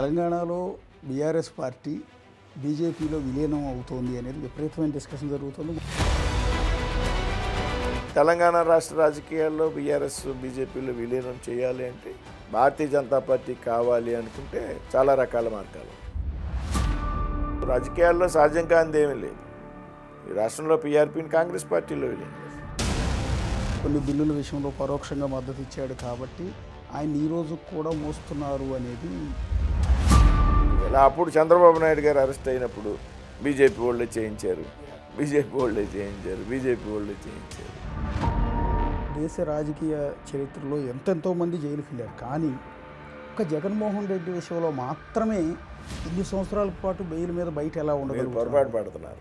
తెలంగాణలో BRS party బీజేపీలో విలీనం అవుతోంది అనేది విపరీతమైన డిస్కషన్ జరుగుతుంది. తెలంగాణ రాష్ట్ర రాజకీయాల్లో బీఆర్ఎస్ బీజేపీలో విలీనం చేయాలి అంటే భారతీయ జనతా పార్టీ కావాలి అనుకుంటే చాలా రకాల మార్గాలు. రాజకీయాల్లో సహజం కానిది ఏమీ లేదు. ఈ రాష్ట్రంలో పీఆర్పీని కాంగ్రెస్ పార్టీలో విలీనం కొన్ని బిల్లుల విషయంలో పరోక్షంగా మద్దతు ఇచ్చాడు కాబట్టి ఆయన ఈ రోజు కూడా మోస్తున్నారు అనేది. ఇలా అప్పుడు చంద్రబాబు నాయుడు గారు అరెస్ట్ అయినప్పుడు బీజేపీ వాళ్ళే చేయించారు. దేశ రాజకీయ చరిత్రలో ఎంతెంతో మంది జైలుకి వెళ్ళారు, కానీ ఒక జగన్మోహన్ రెడ్డి విషయంలో మాత్రమే ఇన్ని సంవత్సరాల పాటు బెయిల్ మీద బయట ఎలా ఉండదు. పొరపాటు పడుతున్నారు.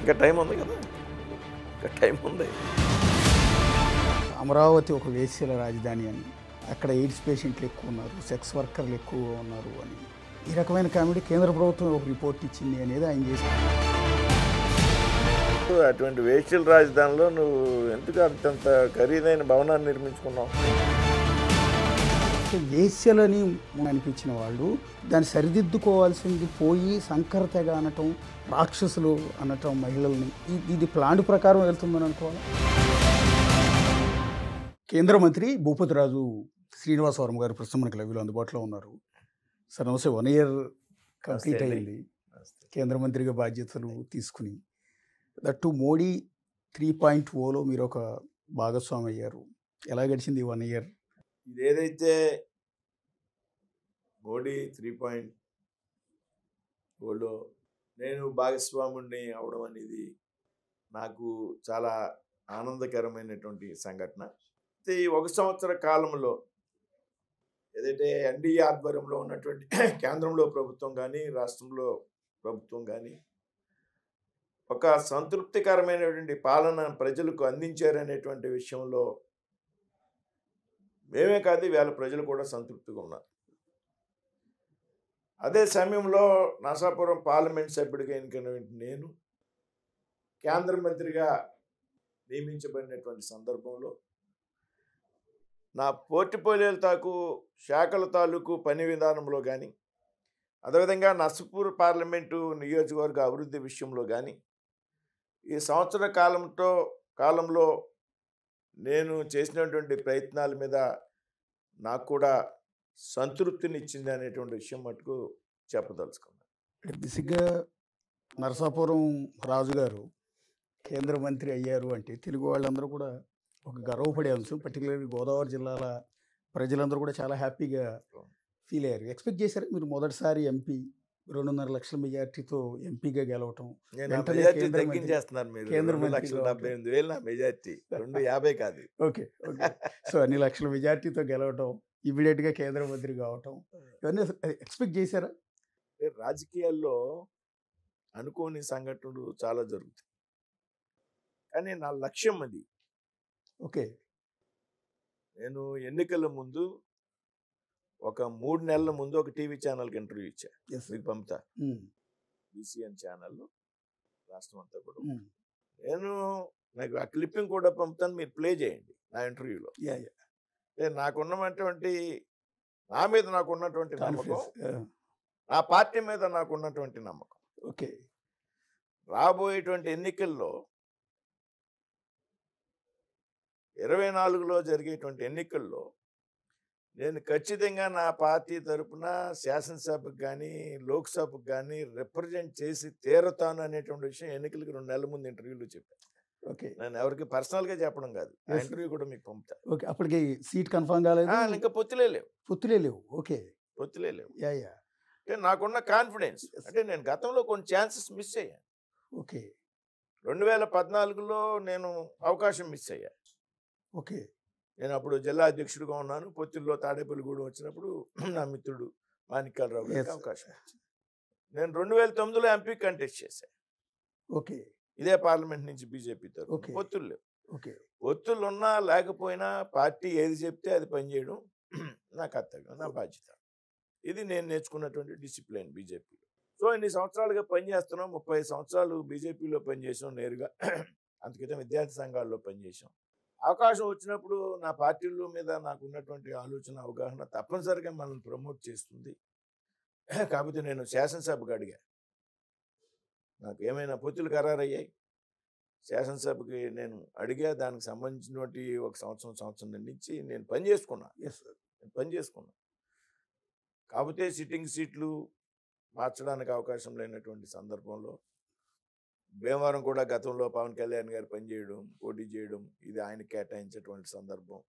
ఇంకా టైం ఉంది కదా, ఇంకా టైం ఉంది. అమరావతి ఒక వేశ్యల రాజధాని అని, అక్కడ ఎయిడ్స్ పేషెంట్లు ఎక్కువ ఉన్నారు, సెక్స్ వర్కర్లు ఎక్కువగా ఉన్నారు అని ఈ రకమైన కామెడీ కేంద్ర ప్రభుత్వం ఒక రిపోర్ట్ ఇచ్చింది అనేది ఆయన చేశారు. అటువంటి వేశ్యల రాజధానిలో నువ్వు ఎందుకు అంతంత ఖరీదైన భవనాన్ని నిర్మించుకున్నావు? వేశ్యలని అనిపించిన వాళ్ళు దాన్ని సరిదిద్దుకోవాల్సింది పోయి సంకర తెగ అనటం, రాక్షసులు అనటం మహిళల్ని, ఇది ప్లాన్ ప్రకారం వెళ్తుందని అనుకోవాలి. కేంద్ర మంత్రి భూపతి రాజు శ్రీనివాసవరం గారు ప్రస్తుతం మనకి లైవ్లో అందుబాటులో ఉన్నారు. సార్ నమస్తే. 1 year కంప్లీట్ అయింది కేంద్ర మంత్రిగా బాధ్యతలు తీసుకుని. దట్టు మోడీ 3.0లో మీరు ఒక భాగస్వామి అయ్యారు. ఎలా గడిచింది 1 year? ఇదేదైతే మోడీ 3.0లో నేను భాగస్వాముడిని అవడం అనేది నాకు చాలా ఆనందకరమైనటువంటి సంఘటన. ఈ 1 సంవత్సర కాలంలో ఏదైతే ఎన్డీఏ ఆధ్వర్యంలో ఉన్నటువంటి కేంద్రంలో ప్రభుత్వం కానీ రాష్ట్రంలో ప్రభుత్వం కానీ ఒక సంతృప్తికరమైనటువంటి పాలన ప్రజలకు అందించారనేటువంటి విషయంలో మేమే కాదు, వేళ ప్రజలు కూడా సంతృప్తిగా ఉన్నారు. అదే సమయంలో నరసాపురం పార్లమెంట్ సభ్యుడిగా ఎన్నికైన నేను కేంద్ర మంత్రిగా నియమించబడినటువంటి సందర్భంలో నా పోర్ట్ఫోలియోల శాఖల తాలూకు పని విధానంలో కానీ, అదేవిధంగా నర్సాపూర్ పార్లమెంటు నియోజకవర్గ అభివృద్ధి విషయంలో కానీ ఈ సంవత్సర కాలంలో నేను చేసినటువంటి ప్రయత్నాల మీద నాకు కూడా సంతృప్తినిచ్చింది అనేటువంటి విషయం మటుకు చెప్పదలుచుకున్నాను. బేసిక్గా నరసాపురం రాజు గారు కేంద్ర మంత్రి అయ్యారు అంటే తెలుగు వాళ్ళందరూ కూడా ఒక గర్వపడే అంశం. పర్టికులర్లీ గోదావరి జిల్లాల ప్రజలందరూ కూడా చాలా హ్యాపీగా ఫీల్ అయ్యారు. ఎక్స్పెక్ట్ చేశారు మీరు మొదటిసారి ఎంపీ 2.5 లక్షల మెజార్టీతో ఎంపీగా గెలవటం? ఓకే, సో అన్ని లక్షల మెజార్టీతో గెలవటం, ఇమీడియట్గా కేంద్ర మంత్రి కావటం, ఇవన్నీ ఎక్స్పెక్ట్ చేశారా? రాజకీయాల్లో అనుకోని సంఘటనలు చాలా జరుగుతాయి, కానీ నా లక్ష్యం అది. ఓకే, నేను ఎన్నికల ముందు ఒక 3 నెలల ముందు ఒక టీవీ ఛానల్కి ఇంటర్వ్యూ ఇచ్చా. మీకు పంపుతా, బీసీఎన్ ఛానల్లో రాష్ట్రం అంతా కూడా. నాకు ఆ క్లిప్పింగ్ కూడా పంపుతాను, మీరు ప్లే చేయండి నా ఇంటర్వ్యూలో. నాకున్నటువంటి నా మీద నాకున్నటువంటి నమ్మకం, నా పార్టీ మీద నాకున్నటువంటి నమ్మకం. ఓకే, రాబోయేటువంటి ఎన్నికల్లో 24లో జరిగేటువంటి ఎన్నికల్లో నేను ఖచ్చితంగా నా పార్టీ తరఫున శాసనసభకు కానీ లోక్సభకు కానీ రిప్రజెంట్ చేసి తీరతాను అనేటువంటి విషయం ఎన్నికలకి 2 నెలల ముందు ఇంటర్వ్యూలో చెప్పాను. ఓకే, నేను ఎవరికి పర్సనల్గా చెప్పడం కాదు, ఆ ఇంటర్వ్యూ కూడా మీకు పంపుతా. ఓకే, అప్పటికి సీట్ కన్ఫర్మ్ కాలేదు, ఇంకా పొత్తులే లేవు. ఓకే, పొత్తులే లేవు. అంటే నాకున్న కాన్ఫిడెన్స్, అంటే నేను గతంలో కొన్ని ఛాన్సెస్ మిస్ అయ్యాను. ఓకే, 2014లో నేను అవకాశం మిస్ అయ్యా. ఓకే, నేను అప్పుడు జిల్లా అధ్యక్షుడిగా ఉన్నాను. పొత్తుల్లో తాడేపల్లిగూడెం వచ్చినప్పుడు నా మిత్రుడు మాణిక్యాలరావు గారికి అవకాశం వచ్చింది. నేను 2009లో ఎంపీ కంటెస్ట్ చేశాను. ఓకే, ఇదే పార్లమెంట్ నుంచి బీజేపీ తరఫున. పొత్తులు లేవు. ఓకే, పొత్తులు ఉన్నా లేకపోయినా పార్టీ ఏది చెప్తే అది పనిచేయడం నా కర్తవ్యం, నా బాధ్యత. ఇది నేను నేర్చుకున్నటువంటి డిసిప్లిన్ బీజేపీలో. సో ఇన్ని సంవత్సరాలుగా పనిచేస్తున్నాం. 30 సంవత్సరాలు బీజేపీలో పనిచేసాం నేరుగా. అందుకైతే విద్యార్థి సంఘాల్లో పనిచేసాం. అవకాశం వచ్చినప్పుడు నా పార్టీల మీద నాకు ఉన్నటువంటి ఆలోచన అవగాహన తప్పనిసరిగా మనల్ని ప్రమోట్ చేస్తుంది. కాకపోతే నేను శాసనసభకు అడిగా, నాకు ఏమైనా పొత్తులు ఖరారయ్యాయి. శాసనసభకి నేను అడిగా, దానికి సంబంధించినటువంటి ఒక సంవత్సరం నుంచి నేను పని చేసుకున్నా. కాకపోతే సిట్టింగ్ సీట్లు మార్చడానికి అవకాశం లేనటువంటి సందర్భంలో భీమవరం కూడా గతంలో పవన్ కళ్యాణ్ గారు పోటీ చేయడం ఇది ఆయన కేటాయించేటువంటి సందర్భం.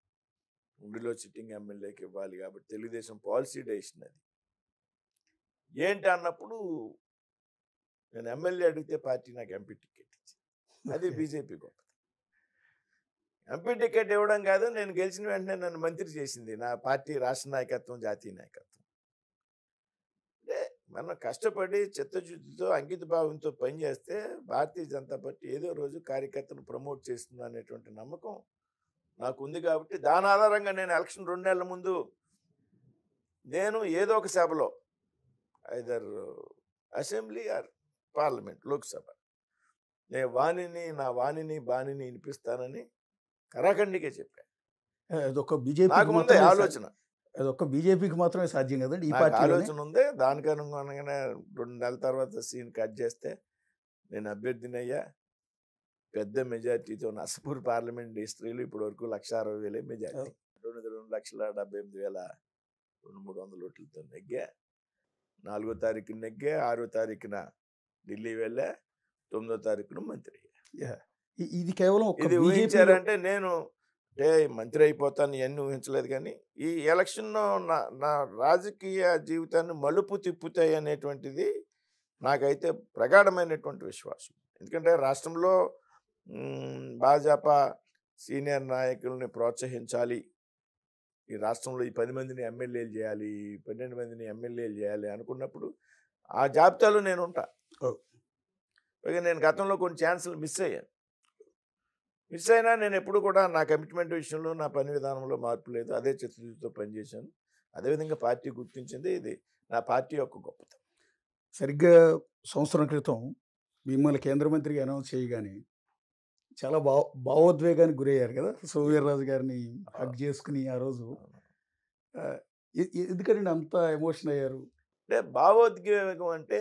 ఉండిలో సిట్టింగ్ ఎమ్మెల్యేకి ఇవ్వాలి కాబట్టి తెలుగుదేశం పాలసీ డెసిషన్ అది. ఏంటి అన్నప్పుడు నేను ఎమ్మెల్యే అడిగితే పార్టీ నాకు ఎంపీ టికెట్ ఇచ్చింది. అది బీజేపీ గొప్ప. ఎంపీ టికెట్ ఇవ్వడం కాదు, నేను గెలిచిన వెంటనే నన్ను మంత్రి చేసింది నా పార్టీ రాష్ట్ర నాయకత్వం, జాతీయ నాయకత్వం. అంటే మనం కష్టపడి చిత్తశుద్ధితో అంకిత భావంతో పనిచేస్తే భారతీయ జనతా పార్టీ ఏదో రోజు కార్యకర్తను ప్రమోట్ చేస్తుంది అనేటువంటి నమ్మకం నాకు ఉంది. కాబట్టి దాని ఆధారంగా నేను ఎలక్షన్ 2 నెలల ముందు నేను ఏదో ఒక సభలో either assembly or parliament, Lok Sabha, నేను నా వాణిని బాణిని వినిపిస్తానని కరాఖండిగా చెప్పాను. అదొక బీజేపీ నాకు ఉంది ఆలోచన, అదొక బీజేపీకి మాత్రమే సాధ్యం కదండి. ఈ నాకు పార్టీ ఆలోచన ఉంది. దానికి అనుగుణంగానే 2 నెలల తర్వాత సీన్ కట్ చేస్తే నేను అభ్యర్థినయ్యా. పెద్ద మెజార్టీతో నర్సాపూర్ పార్లమెంట్ హిస్టరీలో ఇప్పటి వరకు 1,60,000 మెజార్టీ, 2,2,70,300 ఓట్లతో నెగ్గా. 4వ తారీఖున నెగ్గా, 6వ తారీఖున ఢిల్లీ వెళ్ళా, 9వ తారీఖున మంత్రి అయ్యా. ఇది కేవలం ఇది ఊహించారంటే నేను అంటే మంత్రి అయిపోతాను ఇవన్నీ ఊహించలేదు. కానీ ఈ ఎలక్షన్లో నా రాజకీయ జీవితాన్ని మలుపు తిప్పుతాయి అనేటువంటిది నాకైతే ప్రగాఢమైనటువంటి విశ్వాసం. ఎందుకంటే రాష్ట్రంలో భాజపా సీనియర్ నాయకుల్ని ప్రోత్సహించాలి, ఈ రాష్ట్రంలో ఈ 10 మందిని ఎమ్మెల్యేలు చేయాలి, 12 మందిని ఎమ్మెల్యేలు చేయాలి అనుకున్నప్పుడు ఆ జాబితాలో నేను ఉంటా. పైగా నేను గతంలో కొన్ని ఛాన్సులు మిస్ అయినా నేను ఎప్పుడు కూడా నా కమిట్మెంట్ విషయంలో, నా పని విధానంలో మార్పు లేదు. అదే చిత్తశుద్ధితో పనిచేశాను. అదేవిధంగా పార్టీ గుర్తించింది. ఇది నా పార్టీ యొక్క గొప్పతనం. సరిగ్గా సంవత్సరం క్రితం మిమ్మల్ని కేంద్ర మంత్రిగా అనౌన్స్ చేయగానే చాలా భావోద్వేగానికి గురయ్యారు కదా. సోమవీర్రాజు గారిని హగ్ చేసుకుని ఆ రోజు ఎందుకంటే అంత ఎమోషన్ అయ్యారు? అంటే భావోద్వేగం అంటే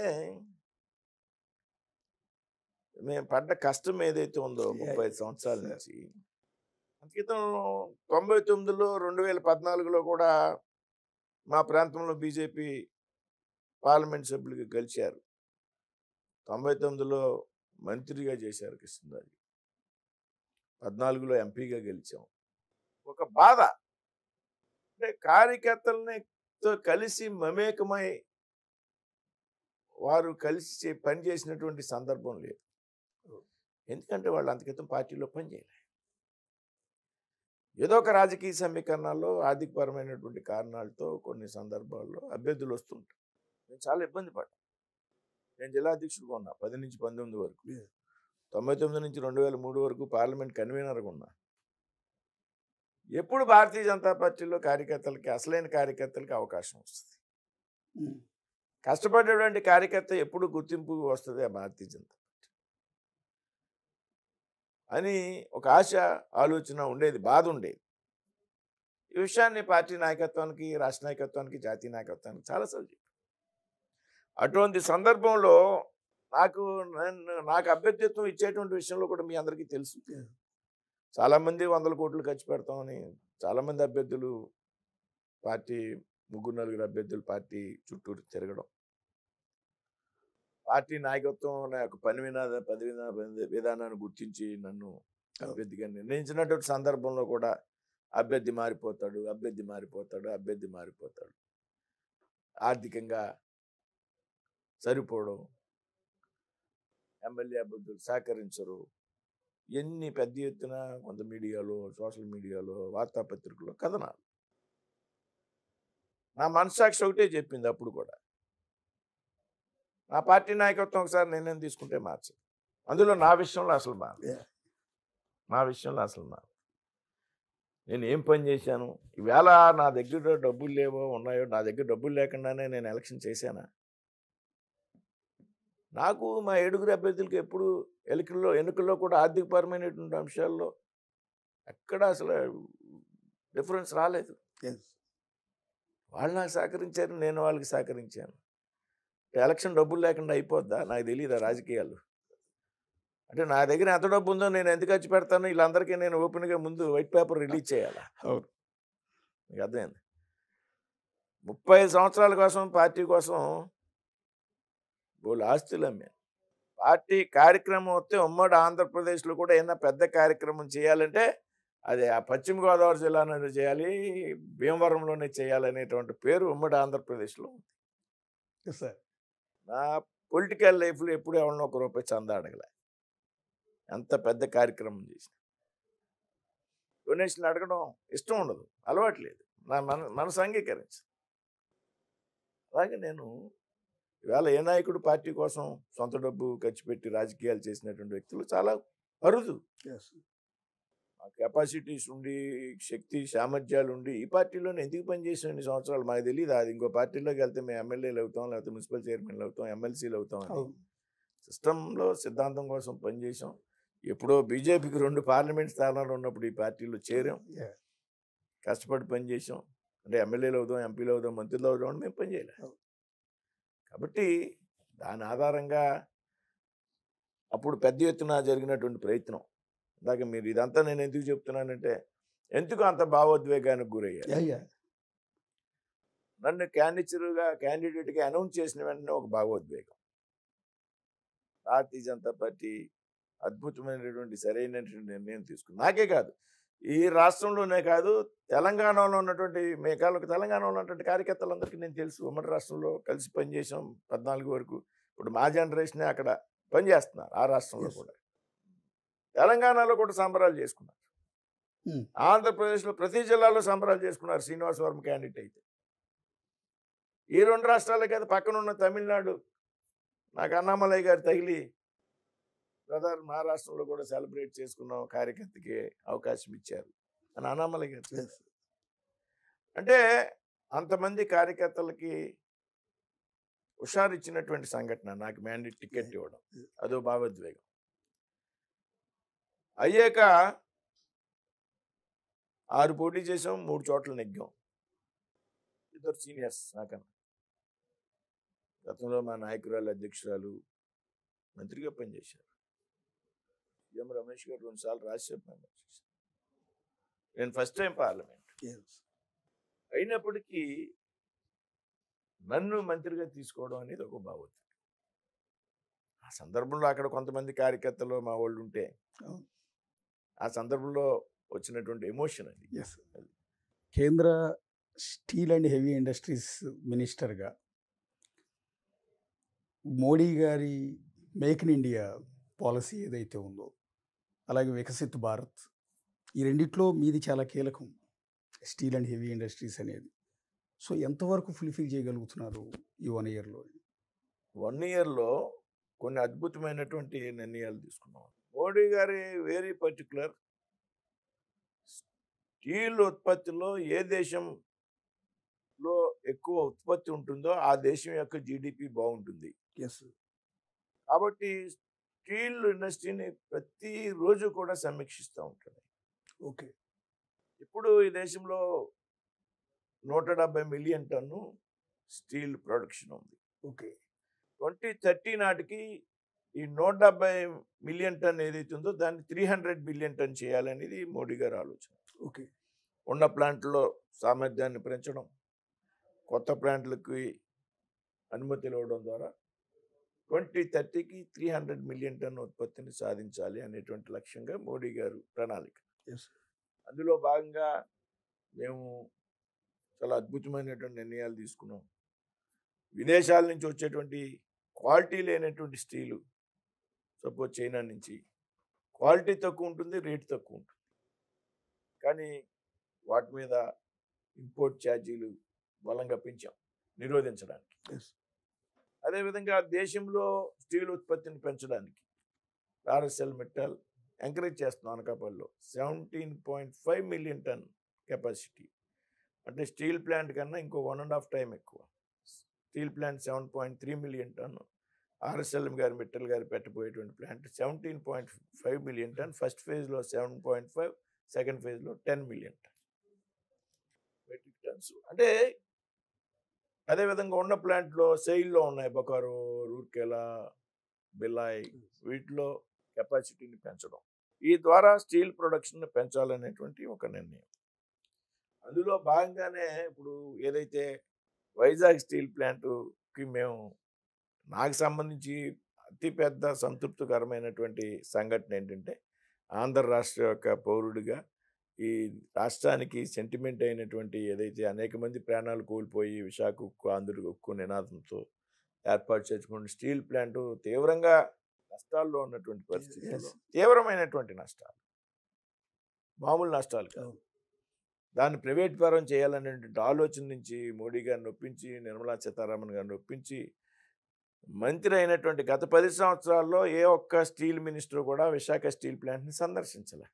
మేము పడ్డ కష్టం ఏదైతే ఉందో 35 సంవత్సరాల నుంచి, అందుకితం 99లో 2014లో కూడా మా ప్రాంతంలో బీజేపీ పార్లమెంట్ సభ్యులుగా గెలిచారు. 99లో మంత్రిగా చేశారు కృష్ణరాజు, 14లో ఎంపీగా గెలిచాం. ఒక బాధ అంటే కార్యకర్తలతో కలిసి మమేకమై వారు కలిసి పనిచేసినటువంటి సందర్భం లేదు. ఎందుకంటే వాళ్ళు అంతకితం పార్టీలో పనిచేయలే. ఏదో ఒక రాజకీయ సమీకరణాల్లో, ఆర్థికపరమైనటువంటి కారణాలతో కొన్ని సందర్భాల్లో అభ్యర్థులు వస్తుంటారు. నేను చాలా ఇబ్బంది పడ్డా. నేను జిల్లా అధ్యక్షుడిగా ఉన్నా 10 నుంచి 19 వరకు, 99 నుంచి 2003 వరకు పార్లమెంట్ కన్వీనర్గా ఉన్నా. ఎప్పుడు భారతీయ జనతా పార్టీలో కార్యకర్తలకి, అసలైన కార్యకర్తలకి అవకాశం వస్తుంది, కష్టపడేటువంటి కార్యకర్త ఎప్పుడు గుర్తింపు వస్తుంది ఆ భారతీయ జనతా పార్టీ అని ఒక ఆశ, ఆలోచన ఉండేది, బాధ ఉండేది. ఈ విషయాన్ని పార్టీ నాయకత్వానికి, రాష్ట్ర నాయకత్వానికి, జాతీయ నాయకత్వానికి చాలాసార్లు చెప్పాను. అటువంటి సందర్భంలో నాకు అభ్యర్థిత్వం ఇచ్చేటువంటి విషయంలో కూడా మీ అందరికీ తెలుసు. చాలామంది 100 కోట్లు ఖర్చు పెడతామని చాలామంది అభ్యర్థులు, పార్టీ 3-4 అభ్యర్థులు పార్టీ చుట్టూరు తిరగడం, పార్టీ నాయకత్వం నా యొక్క పని విధానాన్ని గుర్తించి నన్ను అభ్యర్థిగా నిర్ణయించినటువంటి సందర్భంలో కూడా అభ్యర్థి మారిపోతాడు, ఆర్థికంగా సరిపోవడం, ఎమ్మెల్యే అభ్యర్థులు సహకరించరు, ఎన్ని పెద్ద ఎత్తున కొంత మీడియాలో, సోషల్ మీడియాలో, వార్తాపత్రికల్లో కథనాలు. నా మనస్సాక్షి ఒకటే చెప్పింది అప్పుడు కూడా, నా పార్టీ నాయకత్వం ఒకసారి నిర్ణయం తీసుకుంటే మార్చదు. అందులో నా విషయంలో అసలు మారు. నేను ఏం పని చేశాను? ఈవేళ నా దగ్గర డబ్బులు లేవో ఉన్నాయో, నా దగ్గర డబ్బులు లేకుండానే నేను ఎలక్షన్ చేశానా? నాకు మా 7 అభ్యర్థులకి ఎప్పుడు ఎన్నికల్లో కూడా ఆర్థికపరమైనటువంటి అంశాల్లో ఎక్కడ అసలు డిఫరెన్స్ రాలేదు. వాళ్ళు నాకు సహకరించారు, నేను వాళ్ళకి సహకరించాను. ఎలక్షన్ డబ్బులు లేకుండా అయిపోద్దా? నాకు తెలియదు రాజకీయాలు. అంటే నా దగ్గర ఎంత డబ్బు ఉందో నేను ఎందుకు ఖర్చు పెడతాను? వీళ్ళందరికీ నేను ఓపెన్గా ముందు వైట్ పేపర్ రిలీజ్ చేయాలా? అవును. మీకు అర్థమైంది. 35 సంవత్సరాల కోసం పార్టీ కోసం వాళ్ళు ఆస్తులు అమ్మాను. పార్టీ కార్యక్రమం వస్తే ఉమ్మడి ఆంధ్రప్రదేశ్లో కూడా ఏదైనా పెద్ద కార్యక్రమం చేయాలంటే అది ఆ పశ్చిమ గోదావరి జిల్లాలోనే చేయాలి, భీమవరంలోనే చేయాలనేటువంటి పేరు ఉమ్మడి ఆంధ్రప్రదేశ్లో ఉంది. సార్ నా పొలిటికల్ లైఫ్లో ఎప్పుడు ఎవరినో ₹1 చందా అడగలే. ఎంత పెద్ద కార్యక్రమం చేసిన డొనేషన్లు అడగడం ఇష్టం ఉండదు, అలవాట్లేదు, నా మనసు అంగీకరించు. అలాగే నేను ఇవాళ ఏ నాయకుడు పార్టీ కోసం సొంత డబ్బు ఖర్చు పెట్టి రాజకీయాలు చేసినటువంటి వ్యక్తులు చాలా అరుదు. కెపాసిటీస్ ఉండి, శక్తి సామర్థ్యాలు ఉండి ఈ పార్టీలోనే ఎందుకు పనిచేసాం ఇన్ని సంవత్సరాలు మాకు తెలియదు. అది ఇంకో పార్టీలోకి వెళ్తే మేము ఎమ్మెల్యేలు అవుతాం, లేకపోతే మున్సిపల్ చైర్మన్లు అవుతాం, ఎమ్మెల్సీలు అవుతాం అని సిస్టంలో సిద్ధాంతం కోసం పనిచేసాం. ఎప్పుడో బీజేపీకి 2 పార్లమెంట్ స్థానాలు ఉన్నప్పుడు ఈ పార్టీలో చేరాం, కష్టపడి పనిచేసాం. అంటే ఎమ్మెల్యేలు అవుదాం, ఎంపీలు అవుదాం, మంత్రులు అవుదాం అని మేము పనిచేయలేం. కాబట్టి దాని ఆధారంగా అప్పుడు పెద్ద ఎత్తున జరిగినటువంటి ప్రయత్నం. ఇందాక మీరు ఇదంతా నేను ఎందుకు చెప్తున్నానంటే ఎందుకు అంత భావోద్వేగానికి గురయ్యా? నన్ను క్యాండిడేట్గా అనౌన్స్ చేసిన వెంటనే ఒక భావోద్వేగం. భారతీయ జనతా పార్టీ అద్భుతమైనటువంటి సరైనటువంటి నిర్ణయం తీసుకుంది. నాకే కాదు, ఈ రాష్ట్రంలోనే కాదు, తెలంగాణలో ఉన్నటువంటి మేఘాలకు తెలంగాణలో ఉన్నటువంటి కార్యకర్తలందరికీ నేను తెలుసు. ఉమ్మడి రాష్ట్రంలో కలిసి పనిచేసాం 14 వరకు. ఇప్పుడు మా జనరేషనే అక్కడ పనిచేస్తున్నారు. ఆ రాష్ట్రంలో కూడా, తెలంగాణలో కూడా సంబరాలు చేసుకున్నారు. ఆంధ్రప్రదేశ్లో ప్రతి జిల్లాలో సంబరాలు చేసుకున్నారు శ్రీనివాస్ వర్మ క్యాండిడేట్ అయితే. ఈ 2 రాష్ట్రాలే కాదు, పక్కనున్న తమిళనాడు నాకు అన్నామలై గారు తగిలి బ్రదర్ మహారాష్ట్రలో కూడా సెలబ్రేట్ చేసుకున్న కార్యకర్తకి అవకాశం ఇచ్చారు అని అన్నామలై గారు. అంటే అంతమంది కార్యకర్తలకి హుషారిచ్చినటువంటి సంఘటన నాకు మ్యాండేట్ టికెట్ ఇవ్వడం, అదో భావోద్వేగం. అయ్యాక 6 పోటీ చేసాం, 3 చోట్ల నెగ్గాం. ఇద్దరు సీనియర్స్ నాకన్నా. గతంలో మా నాయకురాలు, అధ్యక్షురాలు, మంత్రిగా పనిచేశారు. ఎం రమేష్ గారు 2 సార్లు రాజ్యసభ మెంబర్ చేశారు. నేను ఫస్ట్ టైం పార్లమెంట్. అయినప్పటికీ నన్ను మంత్రిగా తీసుకోవడం అనేది ఒక భావోద్వేగం. ఆ సందర్భంలో అక్కడ కొంతమంది కార్యకర్తలు మా వాళ్ళు ఉంటే ఆ సందర్భంలో వచ్చినటువంటి ఎమోషన్ అది. కేంద్ర స్టీల్ అండ్ హెవీ ఇండస్ట్రీస్ మినిస్టర్గా మోడీ గారి మేక్ ఇన్ ఇండియా పాలసీ ఏదైతే ఉందో, అలాగే వికసిత్ భారత్, ఈ రెండిట్లో మీది చాలా కీలకం, స్టీల్ అండ్ హెవీ ఇండస్ట్రీస్ అనేది. సో ఎంతవరకు ఫుల్ఫిల్ చేయగలుగుతున్నారు ఈ 1 ఇయర్లో? 1 ఇయర్లో కొన్ని అద్భుతమైనటువంటి నిర్ణయాలు తీసుకున్నాం. మోడీ గారి వెరీ పర్టికులర్. స్టీల్ ఉత్పత్తిలో ఏ దేశంలో ఎక్కువ ఉత్పత్తి ఉంటుందో ఆ దేశం యొక్క జీడిపి బాగుంటుంది. కాబట్టి స్టీల్ ఇండస్ట్రీని ప్రతిరోజు కూడా సమీక్షిస్తూ ఉంటాడు. ఇప్పుడు ఈ దేశంలో 170 మిలియన్ టన్ను స్టీల్ ప్రొడక్షన్ ఉంది. 2030 నాటికి ఈ 170 మిలియన్ టన్ ఏదైతే ఉందో దాన్ని 300 బిలియన్ టన్ చేయాలనేది మోడీ గారి ఆలోచన. ఉన్న ప్లాంట్లో సామర్థ్యాన్ని పెంచడం, కొత్త ప్లాంట్లకి అనుమతులు ఇవ్వడం ద్వారా 2030కి 300 మిలియన్ టన్ ఉత్పత్తిని సాధించాలి అనేటువంటి లక్ష్యంగా మోడీ గారు ప్రణాళిక. అందులో భాగంగా మేము చాలా అద్భుతమైనటువంటి నిర్ణయాలు తీసుకున్నాం. విదేశాల నుంచి వచ్చేటువంటి క్వాలిటీ లేనటువంటి స్టీలు, సపోజ్ చైనా నుంచి క్వాలిటీ తక్కువ ఉంటుంది, రేట్ తక్కువ ఉంటుంది, కానీ వాటి మీద ఇంపోర్ట్ ఛార్జీలు బలంగా పెంచాం నిరోధించడానికి. అదేవిధంగా దేశంలో స్టీల్ ఉత్పత్తిని పెంచడానికి ఆర్ఎస్ఎల్ మెటల్ ఎంకరేజ్ చేస్తున్నాం. అనకాపల్లిలో 17.5 మిలియన్ టన్ కెపాసిటీ, అంటే స్టీల్ ప్లాంట్ కన్నా ఇంకో 1.5 టైం ఎక్కువ. స్టీల్ ప్లాంట్ 7.3 మిలియన్ టన్, ఆర్ఎస్ఎల్ఎం గారు మెటల్ గారు పెట్టబోయేటువంటి ప్లాంట్ 17.5 మిలియన్ టన్. ఫస్ట్ ఫేజ్లో 7.5, సెకండ్ ఫేజ్లో 10 మిలియన్ మెట్రిక్ టన్స్. అంటే అదేవిధంగా ఉన్న ప్లాంట్లో సెయిల్లో ఉన్నాయి, బొకారో, రూర్కెలా, బిలాయ్, వీటిలో కెపాసిటీని పెంచడం, ఈ ద్వారా స్టీల్ ప్రొడక్షన్ పెంచాలనేటువంటి ఒక నిర్ణయం. అందులో భాగంగానే ఇప్పుడు ఏదైతే వైజాగ్ స్టీల్ ప్లాంట్కి మేము, నాకు సంబంధించి అతిపెద్ద సంతృప్తికరమైనటువంటి సంఘటన ఏంటంటే, ఆంధ్ర రాష్ట్ర యొక్క పౌరుడిగా ఈ రాష్ట్రానికి సెంటిమెంట్ అయినటువంటి ఏదైతే అనేక మంది ప్రాణాలు కోల్పోయి విశాఖ ఉక్కు, ఆంధ్ర ఉక్కు నినాదంతో ఏర్పాటు చేసుకున్న స్టీల్ ప్లాంట్ తీవ్రంగా నష్టాల్లో ఉన్నటువంటి పరిస్థితుల్లో, తీవ్రమైనటువంటి నష్టాలు, మామూలు నష్టాలు కాదు, దాన్ని ప్రైవేట్ పరం చేయాలనేటువంటి ఆలోచన నుంచి మోడీ గారిని ఒప్పించి, నిర్మలా సీతారామన్ గారిని ఒప్పించి, మంత్రి అయినటువంటి గత 10 సంవత్సరాల్లో ఏ ఒక్క స్టీల్ మినిస్టర్ కూడా విశాఖ స్టీల్ ప్లాంట్ని సందర్శించలే.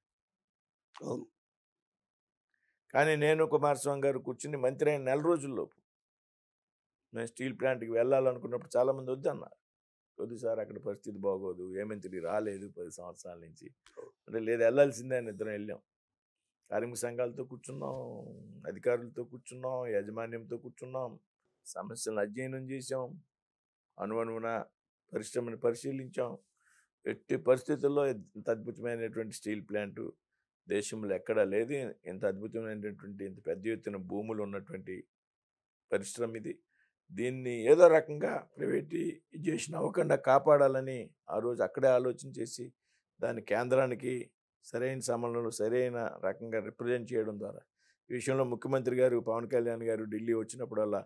కానీ నేను, కుమారస్వామి గారు కూర్చుని మంత్రి అయిన నెల రోజుల్లోపు నేను స్టీల్ ప్లాంట్కి వెళ్ళాలనుకున్నప్పుడు చాలామంది వద్దన్నారు. వద్దు సార్, అక్కడ పరిస్థితి బాగోదు, ఏ మంత్రి రాలేదు 10 సంవత్సరాల నుంచి అంటే. లేదు, వెళ్ళాల్సిందే అని ఇద్దరం వెళ్ళాం. కార్మిక సంఘాలతో కూర్చున్నాం, అధికారులతో కూర్చున్నాం, యాజమాన్యంతో కూర్చున్నాం, సమస్యలను అధ్యయనం చేసాం, అనువనువున పరిశ్రమను పరిశీలించాం. ఎట్టి పరిస్థితుల్లో ఇంత అద్భుతమైనటువంటి స్టీల్ ప్లాంటు దేశంలో ఎక్కడా లేదు. ఇంత అద్భుతమైనటువంటి, ఇంత పెద్ద ఎత్తున భూములు ఉన్నటువంటి పరిశ్రమ ఇది. దీన్ని ఏదో రకంగా ప్రైవేటైజేషన్ అవ్వకుండా కాపాడాలని ఆ రోజు అక్కడే ఆలోచన చేసి, దాన్ని కేంద్రానికి సరైన సమయంలో సరైన రకంగా రిప్రజెంట్ చేయడం ద్వారా, ఈ విషయంలో ముఖ్యమంత్రి గారు పవన్ కళ్యాణ్ గారు ఢిల్లీ వచ్చినప్పుడల్లా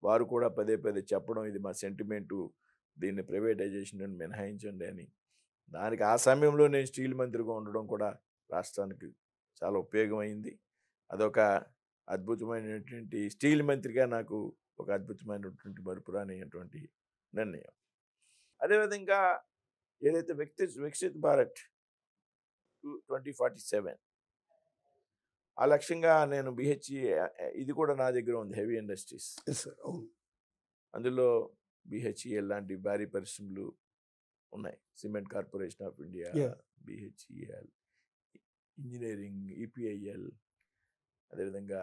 వారు కూడా పదే పదే చెప్పడం, ఇది మా సెంటిమెంటు, దీన్ని ప్రైవేటైజేషన్ మినహాయించండి అని. దానికి ఆ సమయంలో నేను స్టీల్ మంత్రిగా ఉండడం కూడా రాష్ట్రానికి చాలా ఉపయోగమైంది. అదొక అద్భుతమైనటువంటి, స్టీల్ మంత్రిగా నాకు ఒక అద్భుతమైనటువంటి మరుపురానిటువంటి నిర్ణయం. అదేవిధంగా ఏదైతే వికసిత్ భారత్ 2047 ఆ లక్ష్యంగా నేను BHEL, ఇది కూడా నా దగ్గర ఉంది, హెవీ ఇండస్ట్రీస్. అందులో BHEL లాంటి భారీ పరిశ్రమలు ఉన్నాయి. Cement corporation of India, BHEL, engineering, EPIL, అదేవిధంగా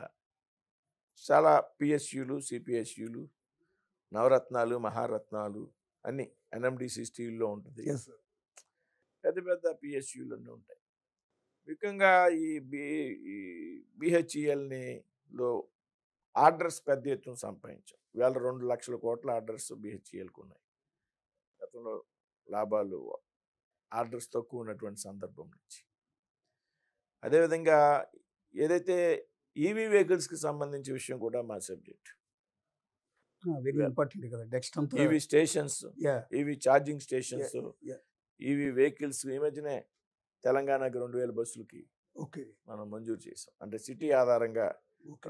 చాలా PSUలు, CPSUలు, నవరత్నాలు, మహారత్నాలు అన్నీ NMDC స్టీల్లో ఉంటుంది. పెద్ద పెద్ద PSUలు అన్నీ ఉంటాయి. ముఖ్యంగా ఈ BHELలో ఆర్డర్స్ పెద్ద ఎత్తున సంపాదించాం. ఇవాళ 2 లక్షల కోట్ల ఆర్డర్స్ BHELకు ఉన్నాయి. గతంలో లాభాలు, ఆర్డర్స్ తక్కువ ఉన్నటువంటి సందర్భం నుంచి. అదేవిధంగా ఏదైతే EV వెహికల్స్కి సంబంధించిన విషయం కూడా మా సబ్జెక్ట్. వెరీ ఇంపార్టెంట్ కదా. Next EV stations, EV charging stations, EV vehicles ఈ మధ్యనే తెలంగాణకి 2000 బస్సులకి మనం మంజూరు చేసాం. అంటే సిటీ ఆధారంగా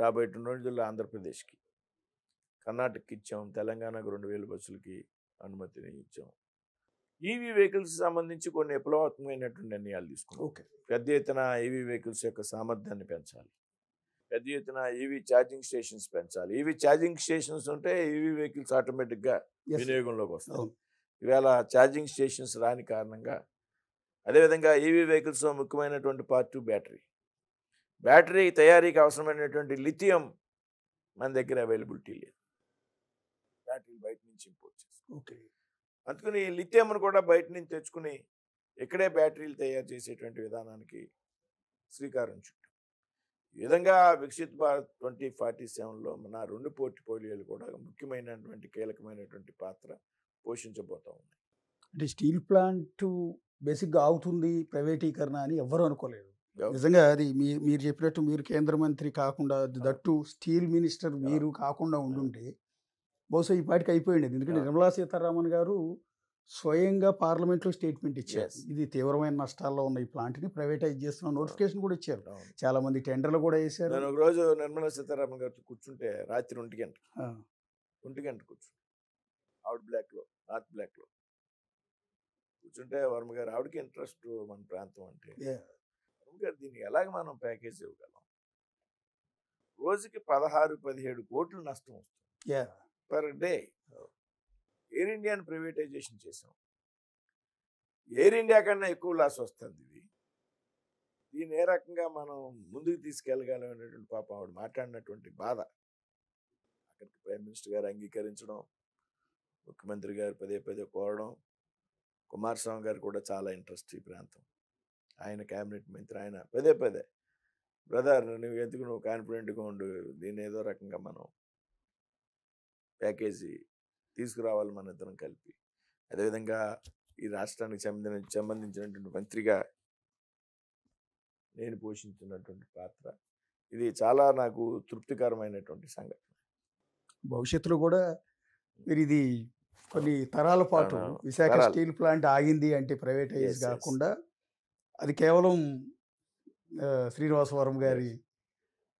రాబోయే 2 రోజుల్లో ఆంధ్రప్రదేశ్కి, కర్ణాటకకి ఇచ్చాం, తెలంగాణకు 2000 బస్సులకి అనుమతిని ఇచ్చాం. EV వెహికల్స్ సంబంధించి కొన్ని విప్లవాత్మకమైనటువంటి నిర్ణయాలు తీసుకున్నాం. పెద్ద ఎత్తున EV వెహికల్స్ యొక్క సామర్థ్యాన్ని పెంచాలి, పెద్ద ఎత్తున EV ఛార్జింగ్ స్టేషన్స్ పెంచాలి. EV ఛార్జింగ్ స్టేషన్స్ ఉంటే EV వెహికల్స్ ఆటోమేటిక్గా వినియోగంలోకి వస్తాయి. ఇవాళ ఛార్జింగ్ స్టేషన్స్ రాని కారణంగా, అదేవిధంగా EV వెహికల్స్ ముఖ్యమైనటువంటి పార్ట్ బ్యాటరీ. బ్యాటరీ తయారీకి అవసరమైనటువంటి లిథియం మన దగ్గర అవైలబిలిటీ లేదు, బ్యాటరీలు బయట నుంచి ఇంపోర్ట్ చేస్తాం. అందుకని ఈ లిథియంను కూడా బయట నుంచి తెచ్చుకుని ఇక్కడే బ్యాటరీలు తయారు చేసేటువంటి విధానానికి శ్రీకారం చుట్టాం. ఈ విధంగా వికసిత్ భారత్ 2047లో మన 2 పోర్ట్ఫోలియోలు కూడా ముఖ్యమైనటువంటి, కీలకమైనటువంటి పాత్ర పోషించబోతూ ఉన్నాయి. అంటే స్టీల్ ప్లాంట్ బేసిక్గా అవుతుంది ప్రైవేటీకరణ అని ఎవ్వరూ అనుకోలేదు. నిజంగా అది మీరు చెప్పినట్టు, మీరు కేంద్ర మంత్రి కాకుండా, దట్టు స్టీల్ మినిస్టర్ మీరు కాకుండా ఉండుంటే బహుశా ఈ పాటికి అయిపోయింది. ఎందుకంటే నిర్మలా సీతారామన్ గారు స్వయంగా పార్లమెంట్లో స్టేట్మెంట్ ఇచ్చారు, ఇది తీవ్రమైన నష్టాల్లో ఉన్న ఈ ప్లాంట్ని ప్రైవేటైజ్ చేస్తున్న నోటిఫికేషన్ కూడా ఇచ్చారు. చాలా మంది టెండర్లు కూడా వేశారు. నేను ఒక రోజు నిర్మలా సీతారామన్ గారితో కూర్చుంటే రాత్రి 1 గంట కూర్చుంటే, ఆవిడ బ్లాక్లో, నార్త్ బ్లాక్లో కూర్చుంటే, వర్మ గారు, ఆవిడకి ఇంట్రెస్ట్ మన ప్రాంతం అంటే, వర్మ గారు దీన్ని ఎలాగ మనం ప్యాకేజ్ ఇవ్వగలం, రోజుకి 16-17 కోట్లు నష్టం వస్తుంది పర్ డే. ఎయిర్ ఇండియాని ప్రైవేటైజేషన్ చేసాం, ఎయిర్ ఇండియా కన్నా ఎక్కువ లాస్ వస్తుంది. ఇది దీన్ని ఏ రకంగా మనం ముందుకు తీసుకెళ్ళగలం అనేటువంటి పాపం ఆవిడ మాట్లాడినటువంటి బాధ అక్కడికి ప్రైమ్ మినిస్టర్ గారు అంగీకరించడం, ముఖ్యమంత్రి గారు పదే పదే కోరడం, కుమారస్వామి గారు కూడా చాలా ఇంట్రెస్ట్ ఈ ప్రాంతం, ఆయన క్యాబినెట్ మంత్రి, ఆయన పదే పదే బ్రదర్ నువ్వు ఎందుకు నువ్వు కాన్ఫిడెంట్గా ఉండు, దీన్ని ఏదో రకంగా మనం ప్యాకేజీ తీసుకురావాలి మన ఇద్దరం కలిపి. అదేవిధంగా ఈ రాష్ట్రానికి సంబంధించినటువంటి మంత్రిగా నేను పోషించినటువంటి పాత్ర ఇది చాలా నాకు తృప్తికరమైనటువంటి సంఘటన. భవిష్యత్తులో కూడా మీరు ఇది కొన్ని తరాల పాటు విశాఖ తరాలు. స్టీల్ ప్లాంట్ ఆగింది అంటే ప్రైవేటైజ్ Yes, yes. కాకుండా అది కేవలం శ్రీనివాసవరం గారి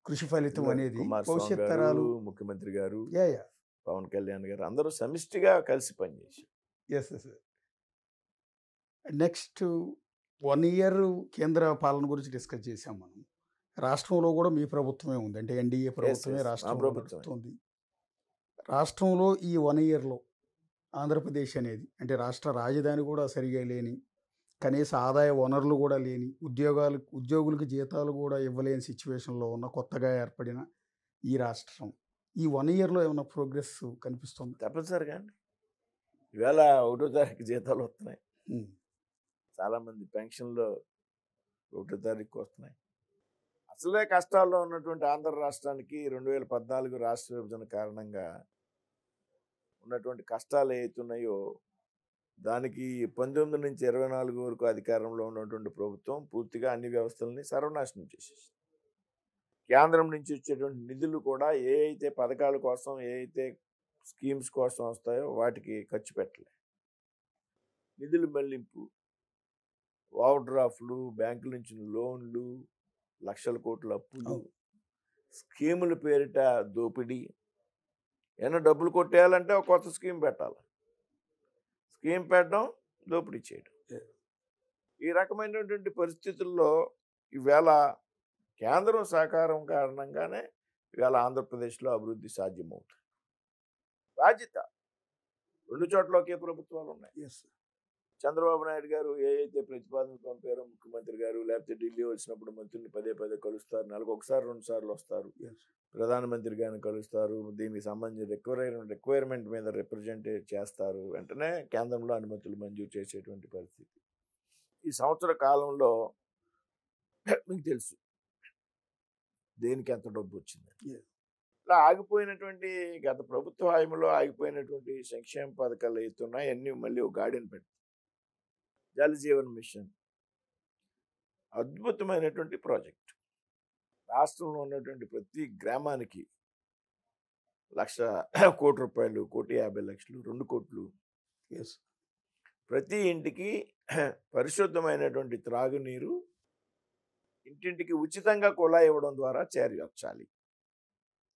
కృషి ఫలితం అనేది కుమారస్వామి భవిష్యత్ గారు, తరాలు ముఖ్యమంత్రి గారు, యా యా పవన్ కళ్యాణ్ గారు అందరూ సమిష్టిగా కలిసి పనిచేశారు. ఎస్ ఎస్ నెక్స్ట్ 1 ఇయర్ కేంద్ర పాలన గురించి డిస్కస్ చేసాం మనం. రాష్ట్రంలో కూడా మీ ప్రభుత్వమే ఉంది, అంటే ఎన్డీఏ ప్రభుత్వమే yes. మా రాష్ట్రంలో ప్రభుత్వమే. నడుస్తుంది. రాష్ట్రంలో ఈ 1 ఇయర్లో ఆంధ్రప్రదేశ్ అనేది అంటే రాష్ట్ర రాజధాని కూడా సరిగా లేని, కనీస ఆదాయ వనరులు కూడా లేని, ఉద్యోగులకు జీతాలు కూడా ఇవ్వలేని సిచ్యువేషన్లో ఉన్న కొత్తగా ఏర్పడిన ఈ రాష్ట్రం ఈ 1 ఇయర్లో ఏమైనా ప్రోగ్రెస్ కనిపిస్తుంది? తప్పనిసరిగా అండి. ఈవేళ 1వ తారీఖు జీతాలు వస్తున్నాయి, చాలామంది పెన్షన్లు 1వ తారీఖు వస్తున్నాయి. అసలే కష్టాల్లో ఉన్నటువంటి ఆంధ్ర రాష్ట్రానికి 2014 రాష్ట్ర విభజన కారణంగా ఉన్నటువంటి కష్టాలు ఏవైతున్నాయో దానికి 19 నుంచి 24 వరకు అధికారంలో ఉన్నటువంటి ప్రభుత్వం పూర్తిగా అన్ని వ్యవస్థలని సర్వనాశనం చేసేసి, కేంద్రం నుంచి వచ్చేటువంటి నిధులు కూడా ఏ అయితే పథకాల కోసం, ఏ అయితే స్కీమ్స్ కోసం వస్తాయో వాటికి ఖర్చు పెట్టలే. నిధులు మళ్లింపు, ఓవర్ డ్రాఫ్ట్లు, బ్యాంకుల నుంచి లోన్లు, లక్షల కోట్ల అప్పులు, స్కీముల పేరిట దోపిడీ. ఏమైనా డబ్బులు కొట్టేయాలంటే ఒక కొత్త స్కీమ్ పెట్టాలి, స్కీమ్ పెట్టడం, దోపిడీ చేయడం. ఈ రకమైనటువంటి పరిస్థితుల్లో ఈవేళ కేంద్రం సహకారం కారణంగానే ఈవేళ ఆంధ్రప్రదేశ్లో అభివృద్ధి సాధ్యమవుతుంది. బాధ్యత 2 చోట్ల ఒకే ప్రభుత్వాలు ఉన్నాయి. ఎస్ చంద్రబాబు నాయుడు గారు ఏ అయితే ప్రతిపాదనలు పంపారో ముఖ్యమంత్రి గారు, లేకపోతే ఢిల్లీ వచ్చినప్పుడు మంత్రుల్ని పదే పదే కలుస్తారు, నెలకు ఒకసారి 2 సార్లు వస్తారు, ప్రధానమంత్రి గారిని కలుస్తారు, దీనికి సంబంధించిన రిక్వైర్మెంట్ మీద రిప్రజెంటేట్ చేస్తారు, వెంటనే కేంద్రంలో అనుమతులు మంజూరు చేసేటువంటి పరిస్థితి. ఈ సంవత్సర కాలంలో మీకు తెలుసు దేనికి ఎంత డబ్బు వచ్చింది. ఇలా ఆగిపోయినటువంటి గత ప్రభుత్వ హయాంలో ఆగిపోయినటువంటి సంక్షేమ పథకాలు అవుతున్నాయి, అన్నీ మళ్ళీ ఒక గాడిని పెడతాయి. జల్ జీవన్ మిషన్ అద్భుతమైనటువంటి ప్రాజెక్ట్. రాష్ట్రంలో ఉన్నటువంటి ప్రతి గ్రామానికి 1,00,00,000 కోటి రూపాయలు, 1,50,00,000, 2 కోట్లు, ఎస్ ప్రతి ఇంటికి పరిశుద్ధమైనటువంటి త్రాగునీరు ఇంటింటికి ఉచితంగా కుళాయి ఇవ్వడం ద్వారా చేర్చాలి.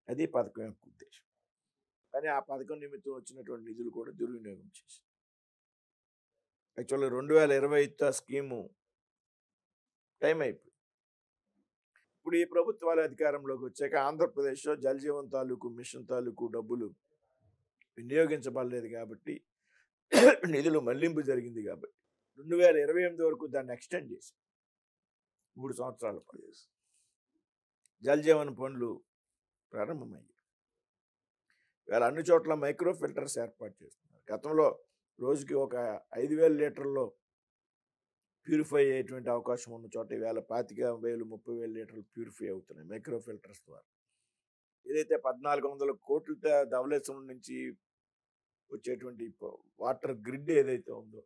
అది పథకం యొక్క ఉద్దేశం. కానీ ఆ పథకం నిమిత్తం వచ్చినటువంటి నిధులు కూడా దుర్వినియోగం చేసి, యాక్చువల్గా 2025 స్కీము టైం అయిపోయింది. ఇప్పుడు ఈ ప్రభుత్వాల అధికారంలోకి వచ్చాక ఆంధ్రప్రదేశ్లో జల్ జీవన్ తాలూకు మిషన్ తాలూకు డబ్బులు వినియోగించబడలేదు కాబట్టి, నిధులు మళ్లింపు జరిగింది కాబట్టి 2028 వరకు దాన్ని ఎక్స్టెండ్ చేసి 3 సంవత్సరాల పాటు జల్ జీవన్ పనులు ప్రారంభమయ్యాయి. వీళ్ళ అన్ని చోట్ల మైక్రో ఫిల్టర్స్ ఏర్పాటు చేస్తున్నారు. గతంలో రోజుకి ఒక 5,000 లీటర్లో ప్యూరిఫై అయ్యేటువంటి అవకాశం ఉన్న చోట ఈవేళ 25,000, 30,000 లీటర్లు ప్యూరిఫై అవుతున్నాయి మైక్రో ఫిల్టర్స్ ద్వారా. ఏదైతే 1,400 కోట్ల ధవళేశ్వరం నుంచి వచ్చేటువంటి వాటర్ గ్రిడ్ ఏదైతే ఉందో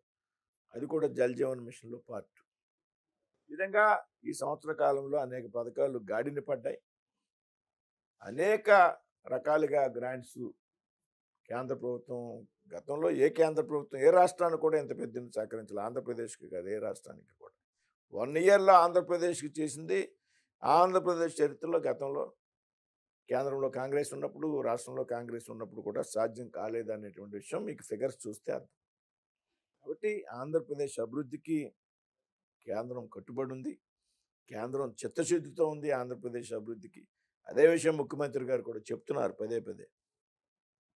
అది కూడా జల్ జీవన్ మిషన్లో పార్ట్. ఈ విధంగా ఈ సంవత్సర కాలంలో అనేక పథకాలు గాడిన పడ్డాయి. అనేక రకాలుగా గ్రాంట్స్ కేంద్ర ప్రభుత్వం, గతంలో ఏ కేంద్ర ప్రభుత్వం ఏ రాష్ట్రానికి కూడా ఎంత పెద్ద సహకరించాలి, ఆంధ్రప్రదేశ్కి కాదు ఏ రాష్ట్రానికి కూడా. 1 ఇయర్లో ఆంధ్రప్రదేశ్కి చేసింది ఆంధ్రప్రదేశ్ చరిత్రలో గతంలో కేంద్రంలో కాంగ్రెస్ ఉన్నప్పుడు, రాష్ట్రంలో కాంగ్రెస్ ఉన్నప్పుడు కూడా సాధ్యం కాలేదనేటువంటి విషయం మీకు ఫిగర్స్ చూస్తే అర్థం. కాబట్టి ఆంధ్రప్రదేశ్ అభివృద్ధికి కేంద్రం కట్టుబడి ఉంది, కేంద్రం చిత్తశుద్ధితో ఉంది ఆంధ్రప్రదేశ్ అభివృద్ధికి. అదే విషయం ముఖ్యమంత్రి గారు కూడా చెప్తున్నారు పదే పదే.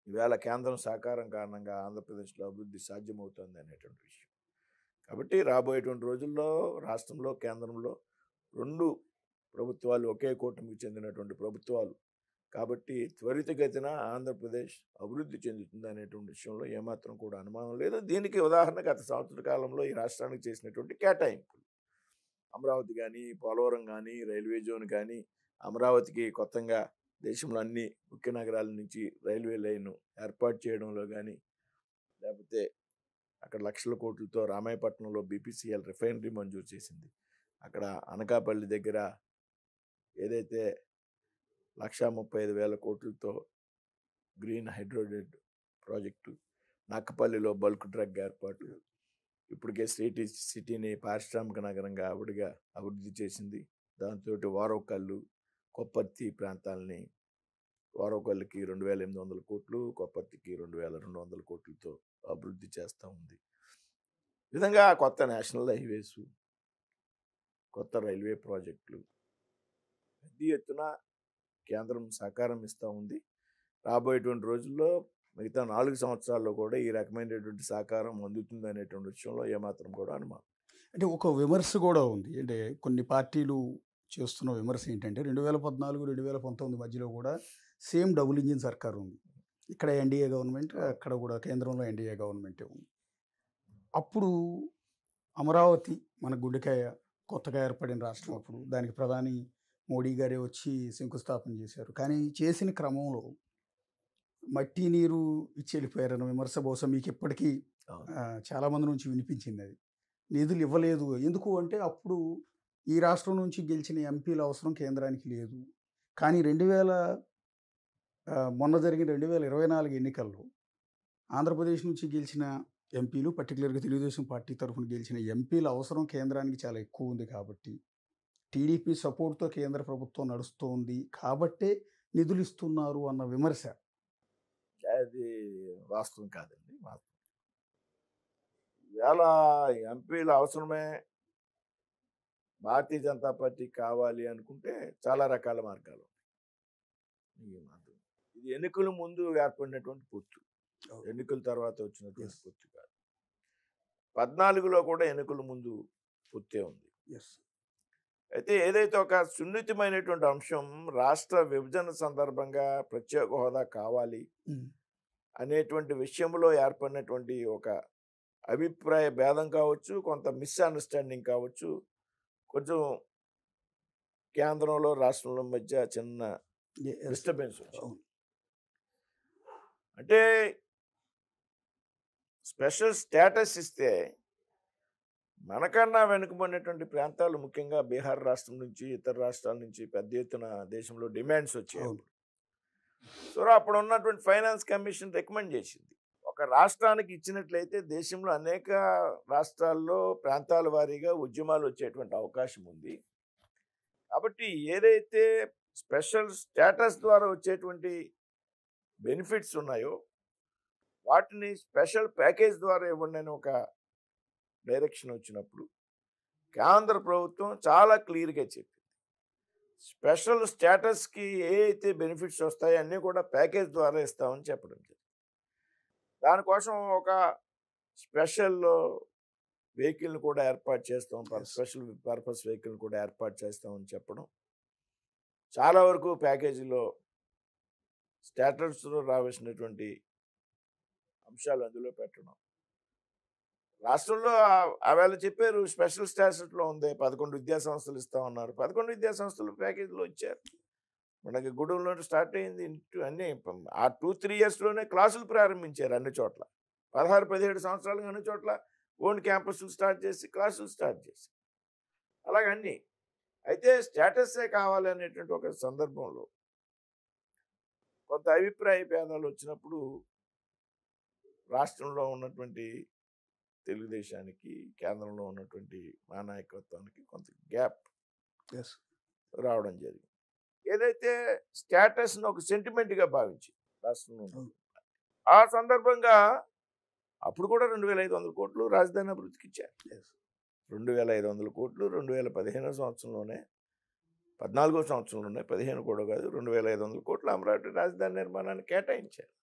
ఈవేళ కేంద్రం సహకారం కారణంగా ఆంధ్రప్రదేశ్లో అభివృద్ధి సాధ్యమవుతుంది అనేటువంటి విషయం. కాబట్టి రాబోయేటువంటి రోజుల్లో రాష్ట్రంలో, కేంద్రంలో 2 ప్రభుత్వాలు ఒకే కూటమికి చెందినటువంటి ప్రభుత్వాలు. కాబట్టి త్వరితగతిన ఆంధ్రప్రదేశ్ అభివృద్ధి చెందుతుంది అనేటువంటి విషయంలో ఏమాత్రం కూడా అనుమానం లేదు. దీనికి ఉదాహరణ గత సంవత్సర కాలంలో ఈ రాష్ట్రానికి చేసినటువంటి కేటాయింపులు. అమరావతి కానీ, పోలవరం కానీ, రైల్వే జోన్ కానీ, అమరావతికి కొత్తగా దేశంలో అన్ని ముఖ్య నగరాల నుంచి రైల్వే లైన్ ఏర్పాటు చేయడంలో కానీ, లేకపోతే అక్కడ లక్షల కోట్లతో రామాయపట్నంలో బీపీసీఎల్ రిఫైనరీ మంజూరు చేసింది. అక్కడ అనకాపల్లి దగ్గర ఏదైతే 1,35,000 కోట్లతో గ్రీన్ హైడ్రోజన్ ప్రాజెక్టు, నక్కపల్లిలో బల్క్ డ్రగ్ ఏర్పాటు, ఇప్పటికే సిటీని పారిశ్రామిక నగరంగా అభివృద్ధి చేసింది. దాంతో వారోకల్లు, కొప్పర్తి ప్రాంతాలని వారోకల్లుకి 2,800 కోట్లు, కొప్పర్తికి 2,200 కోట్లతో అభివృద్ధి చేస్తూ ఉంది. ఈ విధంగా కొత్త నేషనల్ హైవేస్, కొత్త రైల్వే ప్రాజెక్టులు పెద్ద ఎత్తున కేంద్రం సహకారం ఇస్తూ ఉంది. రాబోయేటువంటి రోజుల్లో మిగతా 4 సంవత్సరాల్లో కూడా ఈ రకమైనటువంటి సహకారం అందుతుంది అనేటువంటి విషయంలో ఏమాత్రం కూడా అనుమానం. అంటే ఒక విమర్శ కూడా ఉంది. అంటే కొన్ని పార్టీలు చేస్తున్న విమర్శ ఏంటంటే 2014, 2019 మధ్యలో కూడా సేమ్ డబుల్ ఇంజిన్ సర్కార్ ఉంది. ఇక్కడ ఎన్డీఏ గవర్నమెంట్, అక్కడ కూడా కేంద్రంలో ఎన్డీఏ గవర్నమెంటే ఉంది. అప్పుడు అమరావతి మన గుండెకాయ, కొత్తగా ఏర్పడిన రాష్ట్రం. అప్పుడు దానికి ప్రధాని మోడీ గారే వచ్చి శంకుస్థాపన చేశారు. కానీ చేసిన క్రమంలో మట్టి నీరు ఇచ్చి వెళ్ళిపోయారన్న విమర్శ బహుశా మీకు ఇప్పటికీ చాలామంది నుంచి వినిపించింది. అది నిధులు ఇవ్వలేదు. ఎందుకు అంటే అప్పుడు ఈ రాష్ట్రం నుంచి గెలిచిన ఎంపీల అవసరం కేంద్రానికి లేదు. కానీ మొన్న జరిగిన 2024 ఎన్నికల్లో ఆంధ్రప్రదేశ్ నుంచి గెలిచిన ఎంపీలు, పర్టికులర్గా తెలుగుదేశం పార్టీ తరఫున గెలిచిన ఎంపీల అవసరం కేంద్రానికి చాలా ఎక్కువ ఉంది. కాబట్టి టీడీపీ సపోర్ట్తో కేంద్ర ప్రభుత్వం నడుస్తోంది కాబట్టే నిధులు ఇస్తున్నారు అన్న విమర్శ. అది వాస్తవం కాదండి. ఇవాళ ఎంపీల అవసరమే భారతీయ జనతా పార్టీ కావాలి అనుకుంటే చాలా రకాల మార్గాలు ఉన్నాయి. ఇది ఎన్నికల ముందు ఏర్పడినటువంటి పొత్తు, ఎన్నికల తర్వాత వచ్చినటువంటి పొత్తు కాదు. 14లో కూడా ఎన్నికల ముందు పొత్తే ఉంది. అయితే ఏదైతే ఒక సున్నితమైనటువంటి అంశం రాష్ట్ర విభజన సందర్భంగా ప్రత్యేక హోదా కావాలి అనేటువంటి విషయంలో ఏర్పడినటువంటి ఒక అభిప్రాయ భేదం కావచ్చు, కొంత మిస్అండర్స్టాండింగ్ కావచ్చు, కొంచెం కేంద్రంలో రాష్ట్రంలో మధ్య చిన్న డిస్టర్బెన్స్ వచ్చింది. అంటే స్పెషల్ స్టేటస్ ఇస్తే మనకన్నా వెనుకబడినటువంటి ప్రాంతాలు, ముఖ్యంగా బీహార్ రాష్ట్రం నుంచి, ఇతర రాష్ట్రాల నుంచి పెద్ద ఎత్తున దేశంలో డిమాండ్స్ వచ్చాయి. సో అప్పుడు ఉన్నటువంటి ఫైనాన్స్ కమిషన్ రికమెండ్ చేసింది, ఒక రాష్ట్రానికి ఇచ్చినట్లయితే దేశంలో అనేక రాష్ట్రాల్లో ప్రాంతాల వారీగా ఉద్యమాలు వచ్చేటువంటి అవకాశం ఉంది. కాబట్టి ఏదైతే స్పెషల్ స్టేటస్ ద్వారా వచ్చేటువంటి బెనిఫిట్స్ ఉన్నాయో వాటిని స్పెషల్ ప్యాకేజ్ ద్వారా ఇవ్వండి అని ఒక డైరెక్షన్ వచ్చినప్పుడు కేంద్ర ప్రభుత్వం చాలా క్లియర్గా చెప్పింది, స్పెషల్ స్టేటస్కి ఏ అయితే బెనిఫిట్స్ వస్తాయో అన్నీ కూడా ప్యాకేజ్ ద్వారా ఇస్తామని చెప్పడం జరిగింది. దానికోసం ఒక స్పెషల్ వెహికల్ని కూడా ఏర్పాటు చేస్తాం, స్పెషల్ పర్పస్ వెహికల్ని కూడా ఏర్పాటు చేస్తామని చెప్పడం, చాలా వరకు ప్యాకేజీలో స్టేటస్లో రావాల్సినటువంటి అంశాలు అందులో పెట్టడం. రాష్ట్రంలో ఆవేళ చెప్పారు స్పెషల్ స్టేటస్లో ఉంది, 11 విద్యా సంస్థలు ఇస్తామన్నారు. 11 విద్యా సంస్థలు ప్యాకేజీలో ఇచ్చారు. మనకి గూడెంలో స్టార్ట్ అయింది అన్నీ ఆ 2-3 ఇయర్స్లోనే క్లాసులు ప్రారంభించారు అన్ని చోట్ల. 16-17 సంవత్సరాలుగా అన్ని చోట్ల ఓన్ క్యాంపస్లు స్టార్ట్ చేసి క్లాసులు స్టార్ట్ చేసి అలాగన్నీ. అయితే స్టేటస్సే కావాలి అనేటువంటి ఒక సందర్భంలో కొంత అభిప్రాయ భేదాలు వచ్చినప్పుడు రాష్ట్రంలో ఉన్నటువంటి తెలుగుదేశానికి, కేంద్రంలో ఉన్నటువంటి మా నాయకత్వానికి కొంత గ్యాప్ రావడం జరిగింది. ఏదైతే స్టేటస్ను ఒక సెంటిమెంట్గా భావించి రాష్ట్రంలో ఆ సందర్భంగా అప్పుడు కూడా 2,500 కోట్లు రాజధాని అభివృద్ధికి ఇచ్చారు. 2,500 కోట్లు 2015 సంవత్సరంలోనే, 14వ సంవత్సరంలోనే, 15 కూడా కాదు, 2,500 కోట్లు అమరావతి రాజధాని నిర్మాణాన్ని కేటాయించారు.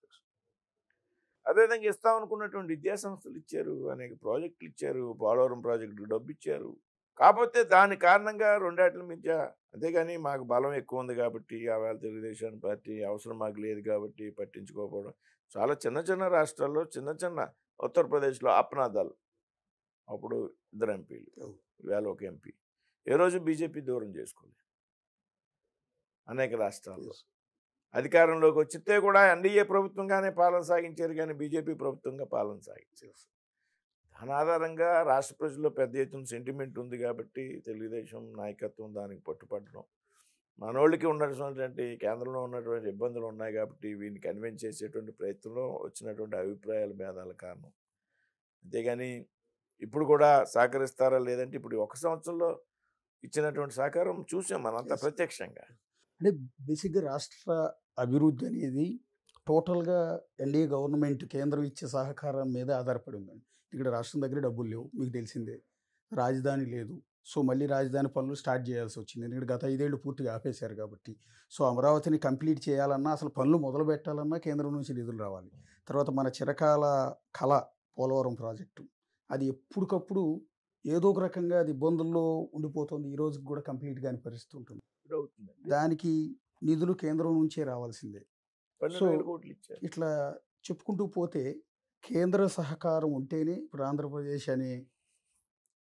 అదేవిధంగా ఇస్తామనుకున్నటువంటి విద్యాసంస్థలు ఇచ్చారు, అనేక ప్రాజెక్టులు ఇచ్చారు, పోలవరం ప్రాజెక్టుకు డబ్బు ఇచ్చారు, కాకపోతే దాని కారణంగా రెండేళ్ల మధ్య, అంతేగాని మాకు బలం ఎక్కువ ఉంది కాబట్టి ఆవేళ తెలుగుదేశం పార్టీ అవసరం మాకు లేదు కాబట్టి పట్టించుకోకపోవడం. చాలా చిన్న చిన్న రాష్ట్రాల్లో చిన్న చిన్న ఉత్తరప్రదేశ్‌లో అప్నాదల్ అప్పుడు 2 ఎంపీలు. అవును. ఈవేళ ఒక ఎంపీ. ఏ రోజు బీజేపీ దూరం చేసుకోలేదు అనేక రాష్ట్రాల్లో. Yes. అధికారంలోకి వచ్చితే కూడా ఎన్డీఏ ప్రభుత్వంగానే పాలన సాగించారు కానీ బీజేపీ ప్రభుత్వంగా పాలన సాగించారు. దాని ఆధారంగా రాష్ట్ర ప్రజల్లో పెద్ద ఎత్తున సెంటిమెంట్ ఉంది కాబట్టి తెలుగుదేశం నాయకత్వం దానికి పట్టుపట్టడం. మనోళ్ళకి ఉన్నటువంటి కేంద్రంలో ఉన్నటువంటి ఇబ్బందులు ఉన్నాయి కాబట్టి వీడిని కన్విన్స్ చేసేటువంటి ప్రయత్నంలో వచ్చినటువంటి అభిప్రాయాల భేదాల కారణం. అంతేగాని ఇప్పుడు కూడా సహకరిస్తారా లేదంటే ఇప్పుడు ఒక సంవత్సరంలో ఇచ్చినటువంటి సహకారం చూసాం మనంతా Yes. ప్రత్యక్షంగా. అంటే బేసిక్గా రాష్ట్ర అభివృద్ధి అనేది టోటల్గా ఎన్డీఏ గవర్నమెంట్ కేంద్రం ఇచ్చే సహకారం మీద ఆధారపడి ఉందండి. ఇక్కడ రాష్ట్రం దగ్గర డబ్బులు లేవు, మీకు తెలిసిందే. రాజధాని లేదు. సో మళ్ళీ రాజధాని పనులు స్టార్ట్ చేయాల్సి వచ్చింది. ఎందుకంటే గత 5 ఏళ్ళు పూర్తిగా ఆపేశారు కాబట్టి. సో అమరావతిని కంప్లీట్ చేయాలన్నా, అసలు పనులు మొదలు పెట్టాలన్నా కేంద్రం నుంచి నిధులు రావాలి. తర్వాత మన చిరకాల కళ పోలవరం ప్రాజెక్టు. అది ఎప్పటికప్పుడు ఏదో ఒక రకంగా అది ఇబ్బందుల్లో ఉండిపోతుంది. ఈ రోజుకి కూడా కంప్లీట్ కాని పరిస్థితి ఉంటుంది. ఇప్పుడు అవుతుందండి. దానికి నిధులు కేంద్రం నుంచే రావాల్సిందే. 12,000 కోట్లు ఇచ్చారు. ఇట్లా చెప్పుకుంటూ పోతే కేంద్ర సహకారం ఉంటేనే ఇప్పుడు ఆంధ్రప్రదేశ్ అనే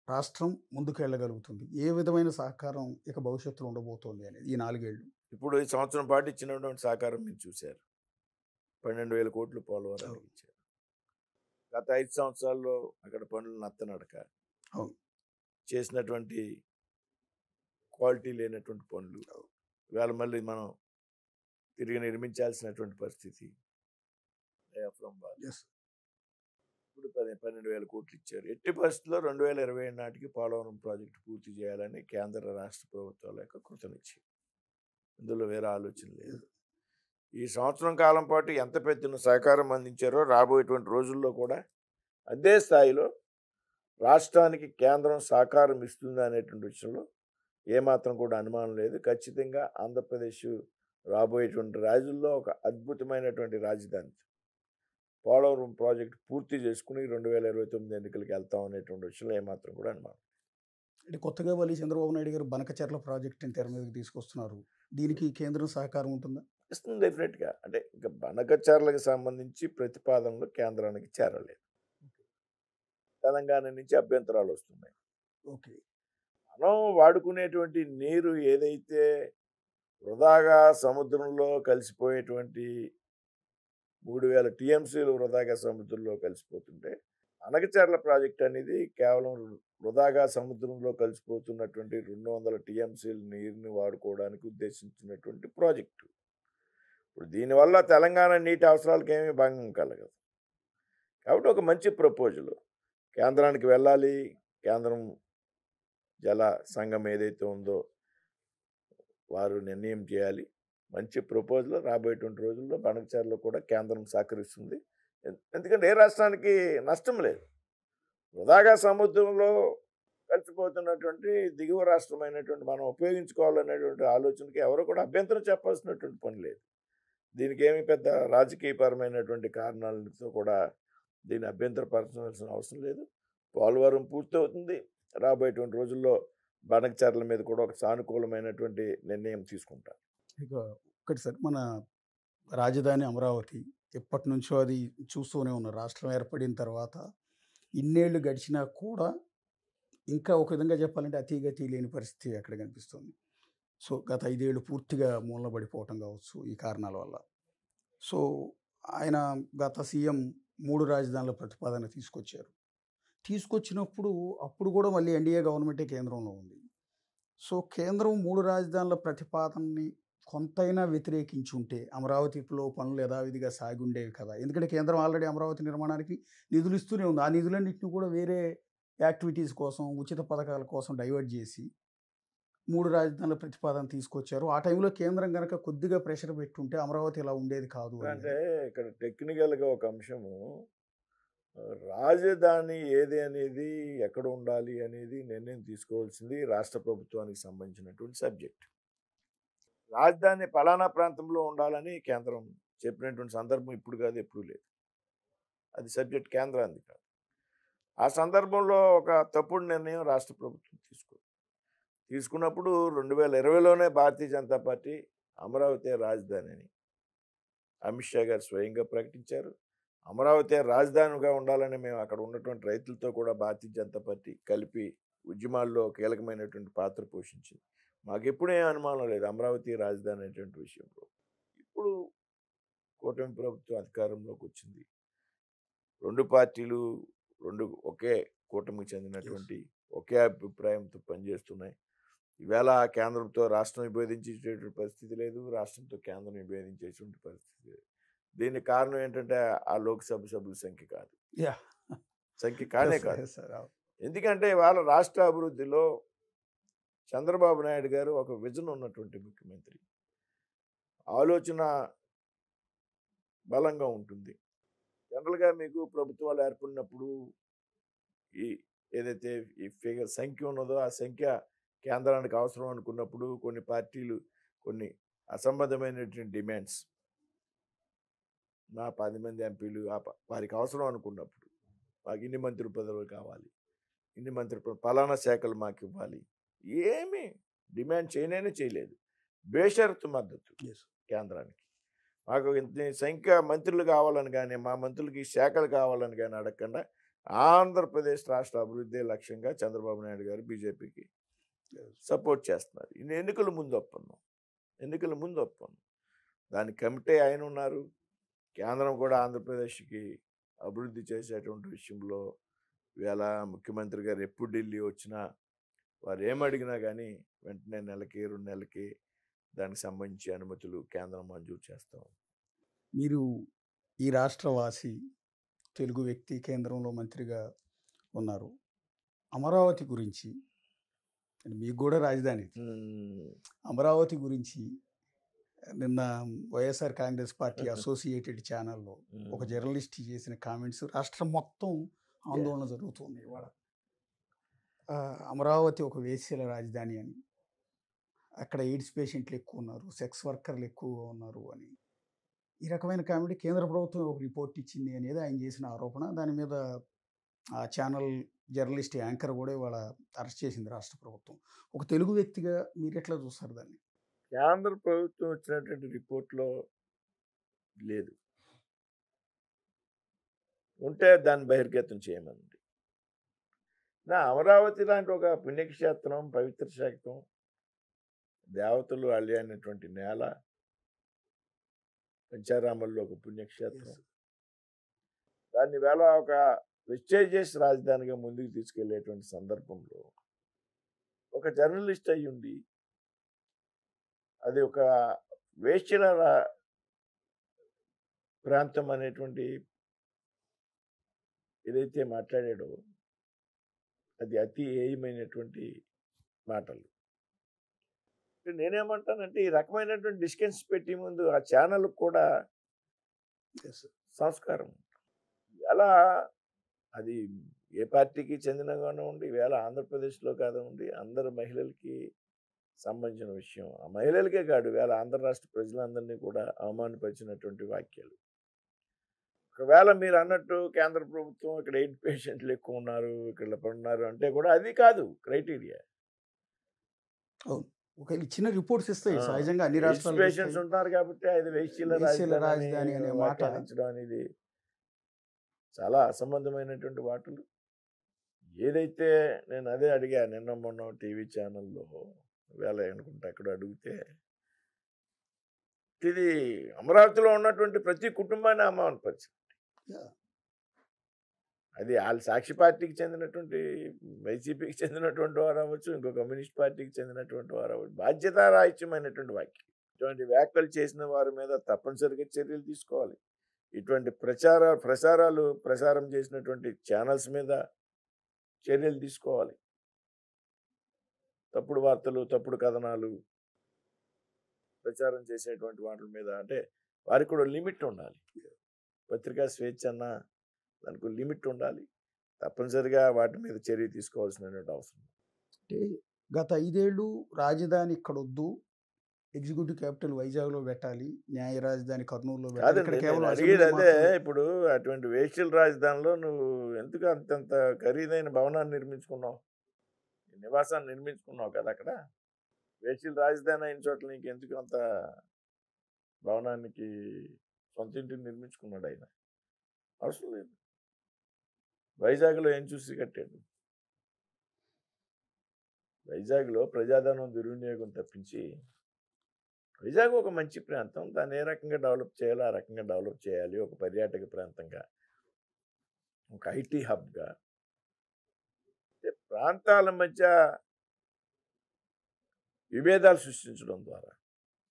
రాష్ట్రం ముందుకెళ్ళగలుగుతుంది. ఏ విధమైన సహకారం ఇక భవిష్యత్తులో ఉండబోతోంది అనేది ఈ 4 ఏళ్ళు. ఇప్పుడు ఈ సంవత్సరం పాటు ఇచ్చినటువంటి సహకారం మీరు చూశారు. 12,000 కోట్లు పోలవరానికి ఇచ్చారు. గత 5 సంవత్సరాల్లో అక్కడ పనులు నత్తనడక. అవును. చేసినటువంటి క్వాలిటీ లేనటువంటి పనులు. ఇవాళ మళ్ళీ మనం తిరిగి నిర్మించాల్సినటువంటి పరిస్థితి. Diaphragm wall. Yes. ఇప్పుడు 12,000 కోట్లు ఇచ్చారు. ఎట్టి పరిస్థితుల్లో 2027 నాటికి పోలవరం ప్రాజెక్టు పూర్తి చేయాలని కేంద్ర రాష్ట్ర ప్రభుత్వాల యొక్క కృతనిశ్చయం. ఇందులో వేరే ఆలోచన లేదు. ఈ సంవత్సరం కాలం పాటు ఎంత పెద్ద సహకారం అందించారో రాబోయేటువంటి రోజుల్లో కూడా అదే స్థాయిలో రాష్ట్రానికి కేంద్రం సహకారం ఇస్తుందా అనేటువంటి విషయంలో ఏమాత్రం కూడా అనుమానం లేదు. ఖచ్చితంగా ఆంధ్రప్రదేశ్ రాబోయేటువంటి రోజుల్లో ఒక అద్భుతమైనటువంటి రాజధాని పోలవరం ప్రాజెక్టు పూర్తి చేసుకుని 2029 ఎన్నికలకు వెళ్తాం అనేటువంటి విషయంలో ఏమాత్రం కూడా అనుమానం. అంటే కొత్తగా మళ్ళీ చంద్రబాబు నాయుడు గారు బనకచెర్ల ప్రాజెక్టుని తెర మీదకి తీసుకొస్తున్నారు. దీనికి కేంద్రం సహకారం ఉంటుందా? ఇస్తుంది డెఫినెట్గా. అంటే ఇంకా బనకచర్లకు సంబంధించి ప్రతిపాదనలు కేంద్రానికి చేరలేదు. తెలంగాణ నుంచి అభ్యంతరాలు వస్తున్నాయి. ఓకే. మనం వాడుకునేటువంటి నీరు ఏదైతే వృధాగా సముద్రంలో కలిసిపోయేటువంటి 3,000 టీఎంసీలు వృధాగా సముద్రంలో కలిసిపోతుంటే బనకచెర్ల ప్రాజెక్ట్ అనేది కేవలం వృధాగా సముద్రంలో కలిసిపోతున్నటువంటి 200 టీఎంసీల నీరుని వాడుకోవడానికి ఉద్దేశించినటువంటి ప్రాజెక్టు. ఇప్పుడు దీనివల్ల తెలంగాణ నీటి అవసరాలకు ఏమీ భంగం కలగదు. కాబట్టి ఒక మంచి ప్రపోజల్ కేంద్రానికి వెళ్ళాలి. కేంద్రం జల సంఘం ఏదైతే ఉందో వారు నిర్ణయం చేయాలి. మంచి ప్రపోజల్ రాబోయేటువంటి రోజుల్లో బనకచెర్లలో కూడా కేంద్రం సహకరిస్తుంది. ఎందుకంటే ఏ రాష్ట్రానికి నష్టం లేదు. వృధాగా సముద్రంలో కలిసిపోతున్నటువంటి దిగువ రాష్ట్రమైనటువంటి మనం ఉపయోగించుకోవాలనేటువంటి ఆలోచనకి ఎవరు కూడా అభ్యంతరం చెప్పాల్సినటువంటి పని లేదు. దీనికి ఏమి పెద్ద రాజకీయపరమైనటువంటి కారణాలతో కూడా దీన్ని అభ్యంతరపరచాల్సిన అవసరం లేదు. పోలవరం పూర్తవుతుంది. రాబోయేటువంటి రోజుల్లో బనకచెర్ల మీద కూడా ఒక సానుకూలమైనటువంటి నిర్ణయం తీసుకుంటారు. ఇక ఒకటి సార్, మన రాజధాని అమరావతి ఎప్పటి నుంచో అది చూస్తూనే ఉన్నారు. రాష్ట్రం ఏర్పడిన తర్వాత ఇన్నేళ్ళు గడిచినా కూడా ఇంకా ఒక విధంగా చెప్పాలంటే అతిగతి లేని పరిస్థితి అక్కడ కనిపిస్తుంది. సో గత 5 ఏళ్ళు పూర్తిగా మూలన పడిపోవటం కావచ్చు ఈ కారణాల వల్ల. సో ఆయన గత సీఎం 3 రాజధానుల ప్రతిపాదన తీసుకొచ్చారు. తీసుకొచ్చినప్పుడు అప్పుడు కూడా మళ్ళీ ఎన్డీఏ గవర్నమెంటే కేంద్రంలో ఉంది. సో కేంద్రం 3 రాజధానుల ప్రతిపాదనని కొంతైనా వ్యతిరేకించి ఉంటే అమరావతిలో పనులు యథావిధిగా సాగి ఉండేవి కదా. ఎందుకంటే కేంద్రం ఆల్రెడీ అమరావతి నిర్మాణానికి నిధులు ఇస్తూనే ఉంది. ఆ నిధులన్నింటినీ కూడా వేరే యాక్టివిటీస్ కోసం, ఉచిత పథకాల కోసం డైవర్ట్ చేసి 3 రాజధానుల ప్రతిపాదన తీసుకొచ్చారు. ఆ టైంలో కేంద్రం కనుక కొద్దిగా ప్రెషర్ పెట్టుంటే అమరావతి ఇలా ఉండేది కాదు. అంటే ఇక్కడ టెక్నికల్గా ఒక అంశము, రాజధాని ఏది అనేది ఎక్కడ ఉండాలి అనేది నిర్ణయం తీసుకోవాల్సింది రాష్ట్ర ప్రభుత్వానికి సంబంధించినటువంటి సబ్జెక్ట్. రాజధాని పలానా ప్రాంతంలో ఉండాలని కేంద్రం చెప్పినటువంటి సందర్భం ఇప్పుడు కాదు, ఎప్పుడు లేదు. అది సబ్జెక్ట్ కేంద్రానికి కాదు. ఆ సందర్భంలో ఒక తప్పుడు నిర్ణయం రాష్ట్ర ప్రభుత్వం తీసుకోదు. తీసుకున్నప్పుడు 2020లోనే భారతీయ జనతా పార్టీ అమరావతి రాజధాని అని అమిత్ షా గారు స్వయంగా ప్రకటించారు. అమరావతి రాజధానిగా ఉండాలని మేము అక్కడ ఉన్నటువంటి రైతులతో కూడా భారతీయ జనతా పార్టీ కలిపి ఉద్యమాల్లో కీలకమైనటువంటి పాత్ర పోషించింది. మాకు ఎప్పుడు ఏం అనుమానం లేదు అమరావతి రాజధాని అనేటువంటి విషయంలో. ఇప్పుడు కూటమి ప్రభుత్వం అధికారంలోకి వచ్చింది. 2 పార్టీలు ఒకే కూటమికి చెందినటువంటి ఒకే అభిప్రాయంతో పనిచేస్తున్నాయి. ఈవేళ కేంద్రంతో రాష్ట్రం విభేదించేటువంటి పరిస్థితి లేదు, రాష్ట్రంతో కేంద్రం విభేదించేటువంటి పరిస్థితి లేదు. దీనికి కారణం ఏంటంటే ఆ లోక్సభ సభ్యుల సంఖ్య కాదు, సంఖ్య కానే కాదు. ఎందుకంటే ఇవాళ రాష్ట్ర అభివృద్ధిలో చంద్రబాబు నాయుడు గారు ఒక విజన్ ఉన్నటువంటి ముఖ్యమంత్రి. ఆలోచన బలంగా ఉంటుంది. జనరల్గా మీకు ప్రభుత్వాలు ఏర్పడినప్పుడు ఈ ఏదైతే ఈ ఫిగర్ సంఖ్య ఉన్నదో ఆ సంఖ్య కేంద్రానికి అవసరం అనుకున్నప్పుడు కొన్ని పార్టీలు కొన్ని అసంబద్ధమైనటువంటి డిమాండ్స్, మా 10 మంది ఎంపీలు వారికి అవసరం అనుకున్నప్పుడు మాకు ఇన్ని మంత్రి పదవులు కావాలి, ఇన్ని మంత్రి పలానా శాఖలు మాకు ఇవ్వాలి, ఏమి డిమాండ్ చేయలేదు. బేషరతు మద్దతు కేంద్రానికి. మాకు ఇంత సంఖ్య మంత్రులు కావాలని కానీ మా మంత్రులకి శాఖలు కావాలని కానీ అడగకుండా ఆంధ్రప్రదేశ్ రాష్ట్ర అభివృద్ధి లక్ష్యంగా చంద్రబాబు నాయుడు గారు బీజేపీకి సపోర్ట్ చేస్తున్నారు. ఇన్ని ఎన్నికల ముందు ఒప్పందం దానికి కమిటీ ఆయన ఉన్నారు. కేంద్రం కూడా ఆంధ్రప్రదేశ్కి అభివృద్ధి చేసేటువంటి విషయంలో ఇవాళ ముఖ్యమంత్రి గారు ఎప్పుడు ఢిల్లీ వచ్చినా వారు ఏమడిగినా కానీ వెంటనే నెలకి 2 నెలలకి దానికి సంబంధించి అనుమతులు కేంద్రం మంజూరు చేస్తాం. మీరు ఈ రాష్ట్రవాసి, తెలుగు వ్యక్తి, కేంద్రంలో మంత్రిగా ఉన్నారు. అమరావతి గురించి, మీకు కూడా రాజధాని అమరావతి గురించి నిన్న వైఎస్ఆర్ కాంగ్రెస్ పార్టీ అసోసియేటెడ్ ఛానల్లో ఒక జర్నలిస్ట్ చేసిన కామెంట్స్ రాష్ట్రం మొత్తం ఆందోళన జరుగుతుంది. ఇవాళ అమరావతి ఒక వేశ్యల రాజధాని అని, అక్కడ ఎయిడ్స్ పేషెంట్లు ఎక్కువ ఉన్నారు, సెక్స్ వర్కర్లు ఎక్కువగా ఉన్నారు అని ఈ రకమైన కామెడీ కేంద్ర ప్రభుత్వం ఒక రిపోర్ట్ ఇచ్చింది అనేది ఆయన చేసిన ఆరోపణ. దాని మీద ఆ ఛానల్ జర్నలిస్ట్ యాంకర్ కూడా ఇవాళ అరెస్ట్ చేసింది రాష్ట్ర ప్రభుత్వం. ఒక తెలుగు వ్యక్తిగా మీరు ఎట్లా చూస్తారు దాన్ని? కేంద్ర ప్రభుత్వం వచ్చినటువంటి రిపోర్ట్లో లేదు, ఉంటే దాన్ని బహిర్గతం చేయమనండి. నా అమరావతి లాంటి ఒక పుణ్యక్షేత్రం, పవిత్ర శాఖం, దేవతలు అల్లి అనేటువంటి నేల, పంచారామల్లో ఒక పుణ్యక్షేత్రం, దాన్ని వేళ ఒక ప్రెస్టీజియస్ రాజధానిగా ముందుకు తీసుకెళ్లేటువంటి సందర్భంలో ఒక జర్నలిస్ట్ అయ్యుండి అది ఒక వేశ్యల ప్రాంతం అనేటువంటి ఏదైతే మాట్లాడాడో అది అతి హేయమైనటువంటి మాటలు. నేనేమంటానంటే ఈ రకమైనటువంటి డిస్కన్స్ పెట్టి ముందు ఆ ఛానల్ కూడా సంస్కారం. ఎలా అది ఏ పార్టీకి చెందినగానే ఉండి ఈవేళ ఆంధ్రప్రదేశ్లో కాదండి అందరు మహిళలకి సంబంధించిన విషయం. ఆ మహిళలకే కాదు వేళ ఆంధ్ర రాష్ట్ర ప్రజలందరినీ కూడా అవమానపరిచినటువంటి వాక్యాలు. ఒకవేళ మీరు అన్నట్టు కేంద్ర ప్రభుత్వం ఇక్కడ ఎయిడ్ పేషెంట్లు ఎక్కువ ఉన్నారు, ఇక్కడ ఉన్నారు అంటే కూడా అది కాదు క్రైటీరియా. చిన్న రిపోర్ట్స్ ఇస్తాయి సహజంగా అన్ని రాష్ట్రాలు పేషెంట్స్ ఉంటారు కాబట్టి అది వేశ్యల రాజధాని అనే మాట అనేది చాలా అసంబద్ధమైనటువంటి వాటలు. ఏదైతే నేను అదే అడిగా నిన్న మొన్న టీవీ ఛానల్లో వేళ అనుకుంటా అక్కడ అడిగితే ఇది అమరావతిలో ఉన్నటువంటి ప్రతి కుటుంబాన్ని అవమానపరిచింది. అది వాళ్ళ సాక్షి పార్టీకి చెందినటువంటి వైసీపీకి చెందినటువంటి వారు అవ్వచ్చు, ఇంకో కమ్యూనిస్ట్ పార్టీకి చెందినటువంటి వారు అవ్వచ్చు, బాధ్యతారాహిత్యమైనటువంటి వ్యాఖ్యలు. ఇటువంటి వ్యాఖ్యలు చేసిన వారి మీద తప్పనిసరిగా చర్యలు తీసుకోవాలి. ఇటువంటి ప్రసారం చేసినటువంటి ఛానల్స్ మీద చర్యలు తీసుకోవాలి. తప్పుడు వార్తలు, తప్పుడు కథనాలు ప్రచారం చేసేటువంటి వాటి మీద అంటే వారికి కూడా లిమిట్ ఉండాలి. పత్రికా స్వేచ్ఛ అన్న దానికి లిమిట్ ఉండాలి. తప్పనిసరిగా వాటి మీద చర్య తీసుకోవాల్సినటువంటి అవసరం. అంటే గత 5 ఏళ్ళు రాజధాని ఇక్కడ వద్దు, ఎగ్జిక్యూటివ్ క్యాపిటల్ వైజాగ్లో పెట్టాలి, న్యాయ రాజధాని కర్నూలులో పెట్టాలి. అదే ఇప్పుడు అటువంటి వేశ్యల రాజధానిలో నువ్వు ఎందుకు అంతంత ఖరీదైన భవనాన్ని నిర్మించుకున్నావు? నివాసాన్ని నిర్మించుకున్నావు కదా అక్కడ. వేషీల రాజధాని అయిన చోట్ల నీకు ఎందుకు అంత భవనానికి సొంత ఇంటిని నిర్మించుకున్నాడు ఆయన? అవసరం లేదు. వైజాగ్లో ఏం చూసి కట్టాడు? వైజాగ్లో ప్రజాధనం దుర్వినియోగం తప్పించి, వైజాగ్ ఒక మంచి ప్రాంతం, దాన్ని ఏ రకంగా డెవలప్ చేయాలో ఆ రకంగా డెవలప్ చేయాలి. ఒక పర్యాటక ప్రాంతంగా, ఒక ఐటీ హబ్గా. ప్రాంతాల మధ్య విభేదాలు సృష్టించడం ద్వారా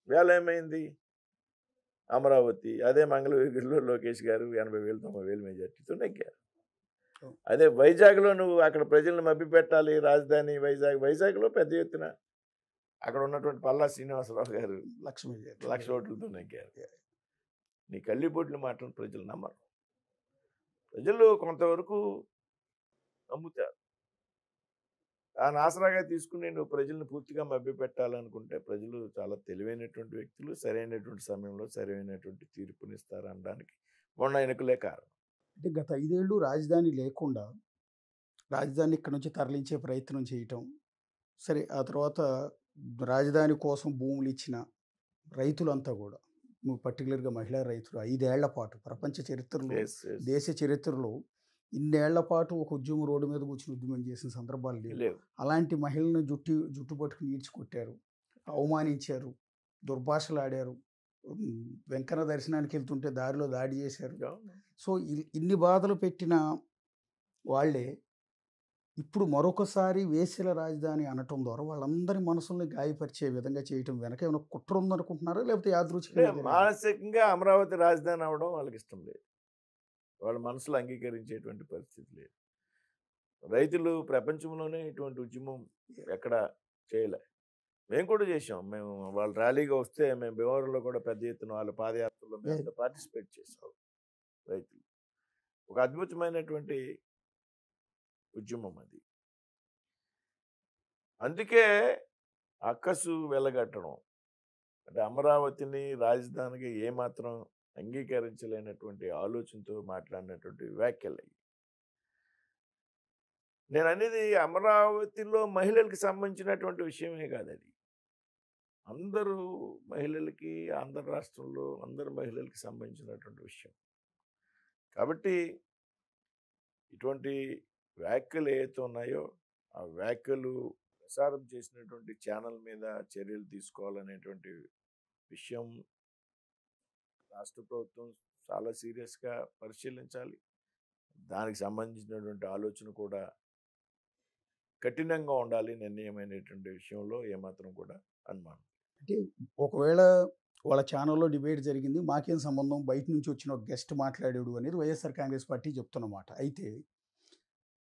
వేళ ఏమైంది? అమరావతి, అదే మంగళగిరిలో లోకేష్ గారు 80,000 90,000 మెజార్టీతో నెగ్గారు. అదే వైజాగ్లో నువ్వు అక్కడ ప్రజలను మభ్యపెట్టాలి, రాజధాని వైజాగ్లో పెద్ద ఎత్తున అక్కడ ఉన్నటువంటి పల్లా శ్రీనివాసరావు గారు 1,00,000 ఓట్లతో నెగ్గారు. నీ కళ్ళిపోట్లు మాటలను ప్రజలు నమ్మరు. ప్రజలు కొంతవరకు నమ్ముతారు. దాని ఆసరాగా తీసుకుని నువ్వు ప్రజలను పూర్తిగా మభ్యపెట్టాలనుకుంటే ప్రజలు చాలా తెలివైనటువంటి వ్యక్తులు, సరైనటువంటి సమయంలో సరైనటువంటి తీర్పునిస్తారు అనడానికి మొన్న ఎన్నికలే కారణం. అంటే గత 5 ఏళ్ళు రాజధాని లేకుండా రాజధాని ఇక్కడ నుంచి తరలించే ప్రయత్నం చేయటం, సరే ఆ తర్వాత రాజధాని కోసం భూములు ఇచ్చిన రైతులంతా కూడా, పర్టికులర్గా మహిళా రైతులు 5 ఏళ్ల పాటు ప్రపంచ చరిత్రలో, దేశ చరిత్రలో ఇన్నేళ్ల పాటు ఒక ఉద్యమం రోడ్డు మీద కూర్చుని ఉద్యమం చేసిన సందర్భాలు లేవు. అలాంటి మహిళలను జుట్టు పట్టుకుని ఈడ్చుకొట్టారు, అవమానించారు, దుర్భాషలాడారు, వెంకన్న దర్శనానికి వెళ్తుంటే దారిలో దాడి చేశారు. సో ఇన్ని బాధలు పెట్టిన వాళ్ళే ఇప్పుడు మరొకసారి వేశ్యల రాజధాని అనటం ద్వారా వాళ్ళందరి మనసుల్ని గాయపరిచే విధంగా చేయటం వెనక ఏమైనా కుట్ర ఉందనుకుంటున్నారా, లేకపోతే యాదృచ్ఛికంగా? మానసికంగా అమరావతి రాజధాని అవడం వాళ్ళకి ఇష్టం లేదు. వాళ్ళ మనసులో అంగీకరించేటువంటి పరిస్థితి లేదు. రైతులు ప్రపంచంలోనే ఇటువంటి ఉద్యమం ఎక్కడ చేయలే. మేము కూడా చేసాం. మేము వాళ్ళు ర్యాలీగా వస్తే మేము భీమవరంలో కూడా పెద్ద ఎత్తున వాళ్ళ పాదయాత్రలో మేము పార్టిసిపేట్ చేసాం. రైతులు ఒక అద్భుతమైనటువంటి ఉద్యమం అది. అందుకే అక్కసు వెళ్ళగట్టడం అంటే అమరావతిని రాజధానిగా ఏమాత్రం అంగీకరించలేనటువంటి ఆలోచనతో మాట్లాడినటువంటి వ్యాఖ్యలు. నేను అనేది అమరావతిలో మహిళలకు సంబంధించినటువంటి విషయమే కాదు అది. అందరూ మహిళలకి, ఆంధ్ర రాష్ట్రంలో అందరు మహిళలకి సంబంధించినటువంటి విషయం. కాబట్టి ఇటువంటి వ్యాఖ్యలు ఏవైతే ఉన్నాయో ఆ వ్యాఖ్యలు ప్రసారం చేసినటువంటి ఛానల్ మీద చర్యలు తీసుకోవాలనేటువంటి విషయం రాష్ట్ర ప్రభుత్వం చాలా సీరియస్గా పరిశీలించాలి. దానికి సంబంధించినటువంటి ఆలోచన కూడా కఠినంగా ఉండాలి. నిర్ణయమైనటువంటి విషయంలో ఏమాత్రం కూడా అనుమానం. అంటే ఒకవేళ వాళ్ళ ఛానల్లో డిబేట్ జరిగింది, మాకేం సంబంధం, బయట నుంచి వచ్చిన ఒక గెస్ట్ మాట్లాడాడు అనేది వైఎస్ఆర్ కాంగ్రెస్ పార్టీ చెప్తున్నమాట. అయితే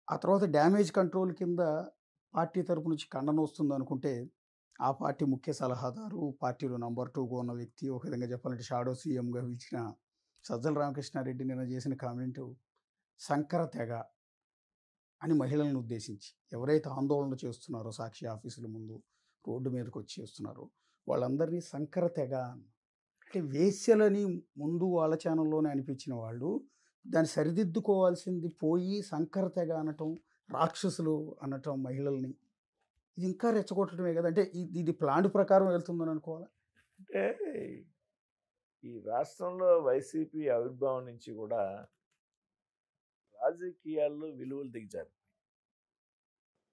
ఆ తర్వాత డ్యామేజ్ కంట్రోల్ కింద పార్టీ తరపు నుంచి ఖండన వస్తుంది అనుకుంటే, ఆ పార్టీ ముఖ్య సలహాదారు, పార్టీలో నంబర్ 2గా ఉన్న వ్యక్తి, ఒక విధంగా చెప్పాలంటే షాడో సీఎంగా ఇచ్చిన సజ్జల రామకృష్ణారెడ్డి నిన్న చేసిన కామెంటు సంకర తెగ అని మహిళలను ఉద్దేశించి, ఎవరైతే ఆందోళన చేస్తున్నారో సాక్షి ఆఫీసుల ముందు రోడ్డు మీదకి వచ్చి చేస్తున్నారో వాళ్ళందరినీ సంకర తెగ అంటే వేశ్యలని ముందు వాళ్ళ ఛానల్లోనే అనిపించిన వాళ్ళు దాన్ని సరిదిద్దుకోవాల్సింది పోయి సంకర తెగ అనటం, రాక్షసులు అనటం మహిళల్ని, ఇది ఇంకా రెచ్చగొట్టడమే కదా. అంటే ఇది ప్లాన్ ప్రకారం వెళ్తుందని అనుకోవాలా? అంటే ఈ రాష్ట్రంలో వైసీపీ ఆవిర్భావం నుంచి కూడా రాజకీయాల్లో విలువలు దిగజారు.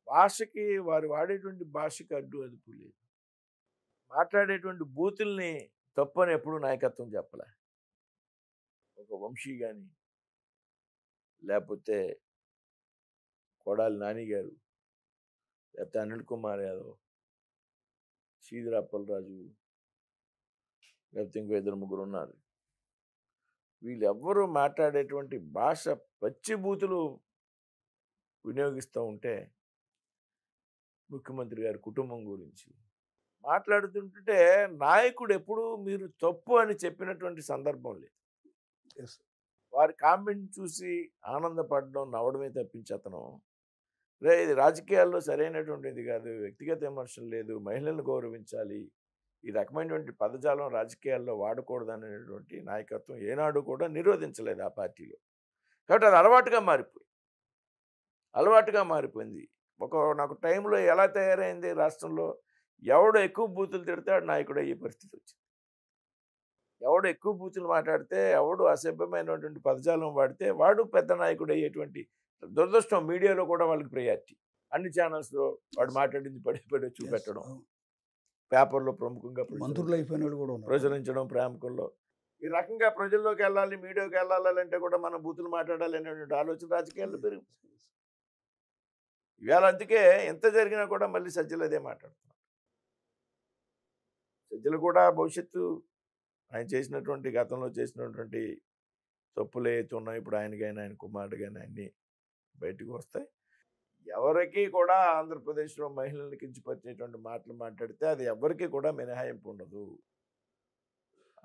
భాషకి వారు వాడేటువంటి భాషకి అడ్డు అదుపు లేదు. మాట్లాడేటువంటి బూతుల్ని తప్పు అని ఎప్పుడు నాయకత్వం చెప్పలే. ఒక వంశీ కానీ లేకపోతే కొడాలి నాని గారు, లేకపోతే అనిల్ కుమార్ యాదవ్, శ్రీధర్ అప్పలరాజు, లేకపోతే ఇంకో 2-3 ఉన్నారు. వీళ్ళెవ్వరూ మాట్లాడేటువంటి భాష పచ్చి బూతులు వినియోగిస్తూ ఉంటే ముఖ్యమంత్రి గారి కుటుంబం గురించి మాట్లాడుతుంటే నాయకుడు ఎప్పుడు మీరు తప్పు అని చెప్పినటువంటి సందర్భం లేదు. వారి కామెంట్ చూసి ఆనందపడడం, నవ్వడమే తప్పించి అతను ఇది రాజకీయాల్లో సరైనటువంటిది కాదు, వ్యక్తిగత విమర్శలు లేదు, మహిళలను గౌరవించాలి, ఈ రకమైనటువంటి పదజాలం రాజకీయాల్లో వాడకూడదు అనేటువంటి నాయకత్వం ఏనాడు కూడా నిరోధించలేదు ఆ పార్టీలో. కాబట్టి అది అలవాటుగా మారిపోయింది. నాకు టైంలో ఎలా తయారైంది రాష్ట్రంలో, ఎవడు ఎక్కువ బూతులు తిడితే ఆడు నాయకుడు అయ్యే పరిస్థితి వచ్చింది. ఎవడు ఎక్కువ బూతులు మాట్లాడితే, ఎవడు అసభ్యమైనటువంటి పదజాలం వాడితే వాడు పెద్ద నాయకుడు అయ్యేటువంటి దురదృష్టం. మీడియాలో కూడా వాళ్ళకి ప్రయారిటీ. అన్ని ఛానల్స్‌లో వాడు మాట్లాడింది పదే పదే చూపెట్టడం. పేపర్‌లో ప్రముఖంగా మంత్రులు అయిపోయిన వాళ్ళు కూడా ఉన్నారు. ప్రచురించడం ప్రాముఖ్యంలో. ఈ రకంగా ప్రజల్లోకెళ్ళాలి, మీడియాకి వెళ్ళాలంటే కూడా మనం బూతులు మాట్లాడాలి అనేటువంటి ఆలోచన రాజకీయాల్లో పెరిగింది. ఇవాళ అందుకే ఎంత జరిగినా కూడా మళ్ళీ సజ్జలు అదే మాట్లాడుతున్నారు. సజ్జలు కూడా భవిష్యత్తు ఆయన చేసినటువంటి గతంలో చేసినటువంటి తప్పులు ఏవైతే ఉన్నాయో ఇప్పుడు ఆయనకి కానీ ఆయన కుమారుడు కానీ అన్నీ బయటకు వస్తాయి. ఎవరికి కూడా ఆంధ్రప్రదేశ్లో మహిళలను కించపరిచేటువంటి మాటలు మాట్లాడితే అది ఎవరికి కూడా మినహాయింపు ఉండదు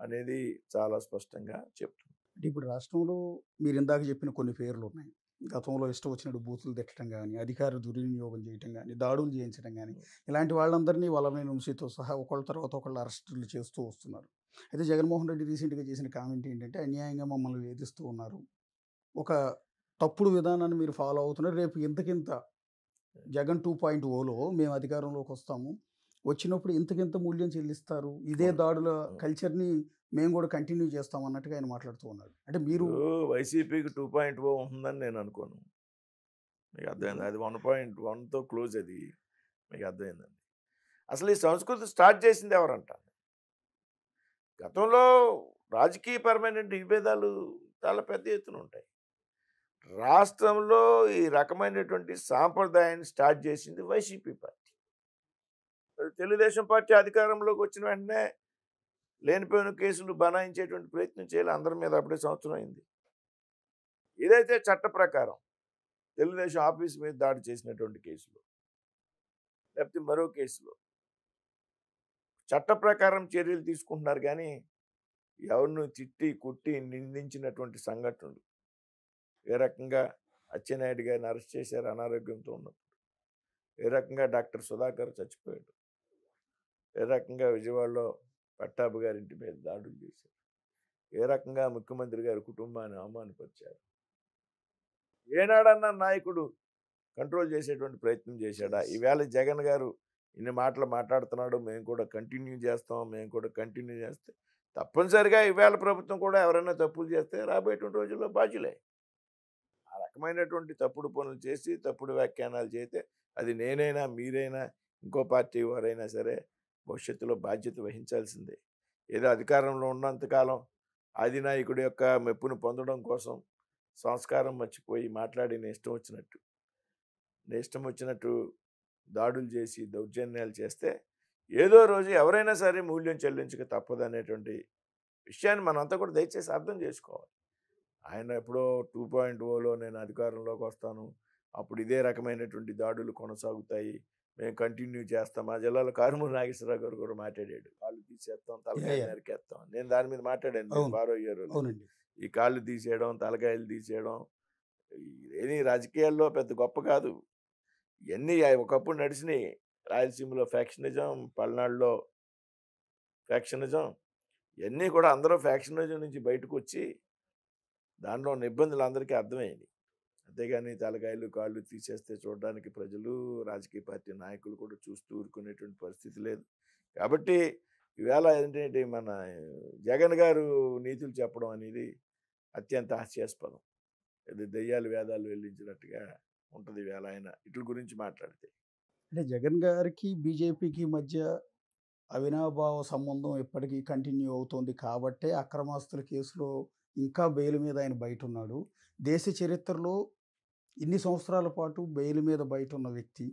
అనేది చాలా స్పష్టంగా చెప్తుంది. అంటే ఇప్పుడు రాష్ట్రంలో మీరు ఇందాక చెప్పిన కొన్ని పేర్లు ఉన్నాయి. గతంలో ఇష్టం వచ్చినట్టు బూతులు తిట్టడం కానీ, అధికార దుర్వినియోగం చేయటం కానీ, దాడులు చేయించడం కానీ, ఇలాంటి వాళ్ళందరినీ వల్లభనేని వంశీతో సహా ఒకళ్ళ తర్వాత ఒకళ్ళు అరెస్టులు చేస్తూ వస్తున్నారు. అయితే జగన్మోహన్ రెడ్డి రీసెంట్గా చేసిన కామెంట్ ఏంటంటే, అన్యాయంగా మమ్మల్ని వేధిస్తూ ఉన్నారు, ఒక తప్పుడు విధానాన్ని మీరు ఫాలో అవుతున్నారు, రేపు ఇంతకింత జగన్ 2.0లో మేము అధికారంలోకి వస్తాము, వచ్చినప్పుడు ఇంతకింత మూల్యం చెల్లిస్తారు, ఇదే దాడుల కల్చర్ని మేము కూడా కంటిన్యూ చేస్తాం అన్నట్టుగా ఆయన మాట్లాడుతూ ఉన్నారు. అంటే మీరు వైసీపీకి 2.0 ఉంటుందని నేను అనుకోను. మీకు అర్థమైంది, అది 1.1తో క్లోజ్. అది మీకు అర్థమైందండి. అసలు ఈ సంస్కృతి స్టార్ట్ చేసింది ఎవరంట? గతంలో రాజకీయపరమైన విభేదాలు చాలా పెద్ద ఎత్తున ఉంటాయి. రాష్ట్రంలో ఈ రకమైనటువంటి సాంప్రదాయాన్ని స్టార్ట్ చేసింది వైసీపీ పార్టీ. తెలుగుదేశం పార్టీ అధికారంలోకి వచ్చిన వెంటనే లేనిపోయిన కేసులు బనాయించేటువంటి ప్రయత్నం చేయాలి. అందరి మీద అప్పుడే సంవత్సరం అయింది. ఏదైతే చట్ట ప్రకారం తెలుగుదేశం ఆఫీస్ మీద దాడి చేసినటువంటి కేసులో, లేకపోతే మరో కేసులో చట్ట ప్రకారం చర్యలు తీసుకుంటున్నారు. కానీ ఎవరిని తిట్టి కుట్టి నిందించినటువంటి సంఘటనలు, ఏ రకంగా అచ్చెన్నాయుడు గారిని అరెస్ట్ చేశారు అనారోగ్యంతో ఉన్నప్పుడు, ఏ రకంగా డాక్టర్ సుధాకర్ చచ్చిపోయాడు, ఏ రకంగా విజయవాడలో పట్టాభి గారి ఇంటి మీద దాడులు చేశారు, ఏ రకంగా ముఖ్యమంత్రి గారి కుటుంబాన్ని అవమానపరిచారు. ఏనాడన్నా నాయకుడు కంట్రోల్ చేసేటువంటి ప్రయత్నం చేశాడా? ఈవేళ జగన్ గారు ఇన్ని మాటలు మాట్లాడుతున్నాడు, మేము కూడా కంటిన్యూ చేస్తాం, మేము కూడా కంటిన్యూ చేస్తే తప్పనిసరిగా ఈవేళ ప్రభుత్వం కూడా ఎవరైనా తప్పులు చేస్తే రాబోయేటువంటి రోజుల్లో బాధ్యులే. ఆ రకమైనటువంటి తప్పుడు పనులు చేసి తప్పుడు వ్యాఖ్యానాలు చేస్తే అది నేనైనా మీరైనా ఇంకో పార్టీ వారైనా సరే భవిష్యత్తులో బాధ్యత వహించాల్సిందే. ఏదో అధికారంలో ఉన్నంతకాలం అధినాయకుడి యొక్క మెప్పును పొందడం కోసం సంస్కారం మర్చిపోయి మాట్లాడి ఇష్టం వచ్చినట్టు దాడులు చేసి దౌర్జన్యాలు చేస్తే ఏదో రోజు ఎవరైనా సరే మూల్యం చెల్లించక తప్పదనేటువంటి విషయాన్ని మనంతా కూడా దయచేసి అర్థం చేసుకోవాలి. ఆయన ఎప్పుడో 2.0లో నేను అధికారంలోకి వస్తాను, అప్పుడు ఇదే రకమైనటువంటి దాడులు కొనసాగుతాయి, మేము కంటిన్యూ చేస్తాం. మా జిల్లాలో కారుమూరి నాగేశ్వరరావు గారు కూడా మాట్లాడాడు, కాళ్ళు తీసేస్తాం, తలకాయలు నరికేస్తాం. నేను దాని మీద మాట్లాడాను 12 ఈ కాళ్ళు తీసేయడం, తలకాయలు తీసేయడం ఏది రాజకీయాల్లో పెద్ద గొప్ప కాదు. ఇవన్నీ ఒకప్పుడు నడిచినాయి. రాయలసీమలో ఫ్యాక్షనిజం, పల్నాడులో ఫ్యాక్షనిజం, ఇవన్నీ కూడా అందరూ ఫ్యాక్షనిజం నుంచి బయటకు వచ్చి దానిలో ఉన్న ఇబ్బందులు అందరికీ అర్థమైంది. అంతేగాని తలకాయలు కాళ్ళు తీసేస్తే చూడడానికి ప్రజలు, రాజకీయ పార్టీ నాయకులు కూడా చూస్తూ ఊరుకునేటువంటి పరిస్థితి లేదు. కాబట్టి ఈవేళ ఏంటంటే మన జగన్ గారు నీతులు చెప్పడం అనేది అత్యంత హాస్యాస్పదం. ఇది దెయ్యాలు వేదాలు వెల్లించినట్టుగా ఉంటుంది ఈవేళ ఆయన ఇట్ల గురించి మాట్లాడితే. అంటే జగన్ గారికి బీజేపీకి మధ్య అవినాభావ సంబంధం ఎప్పటికీ కంటిన్యూ అవుతుంది కాబట్టే అక్రమాస్తుల కేసులో ఇంకా బెయిల్ మీద ఆయన బయట ఉన్నాడు. దేశ చరిత్రలో ఇన్ని సంవత్సరాల పాటు బెయిల్ మీద బయట ఉన్న వ్యక్తి,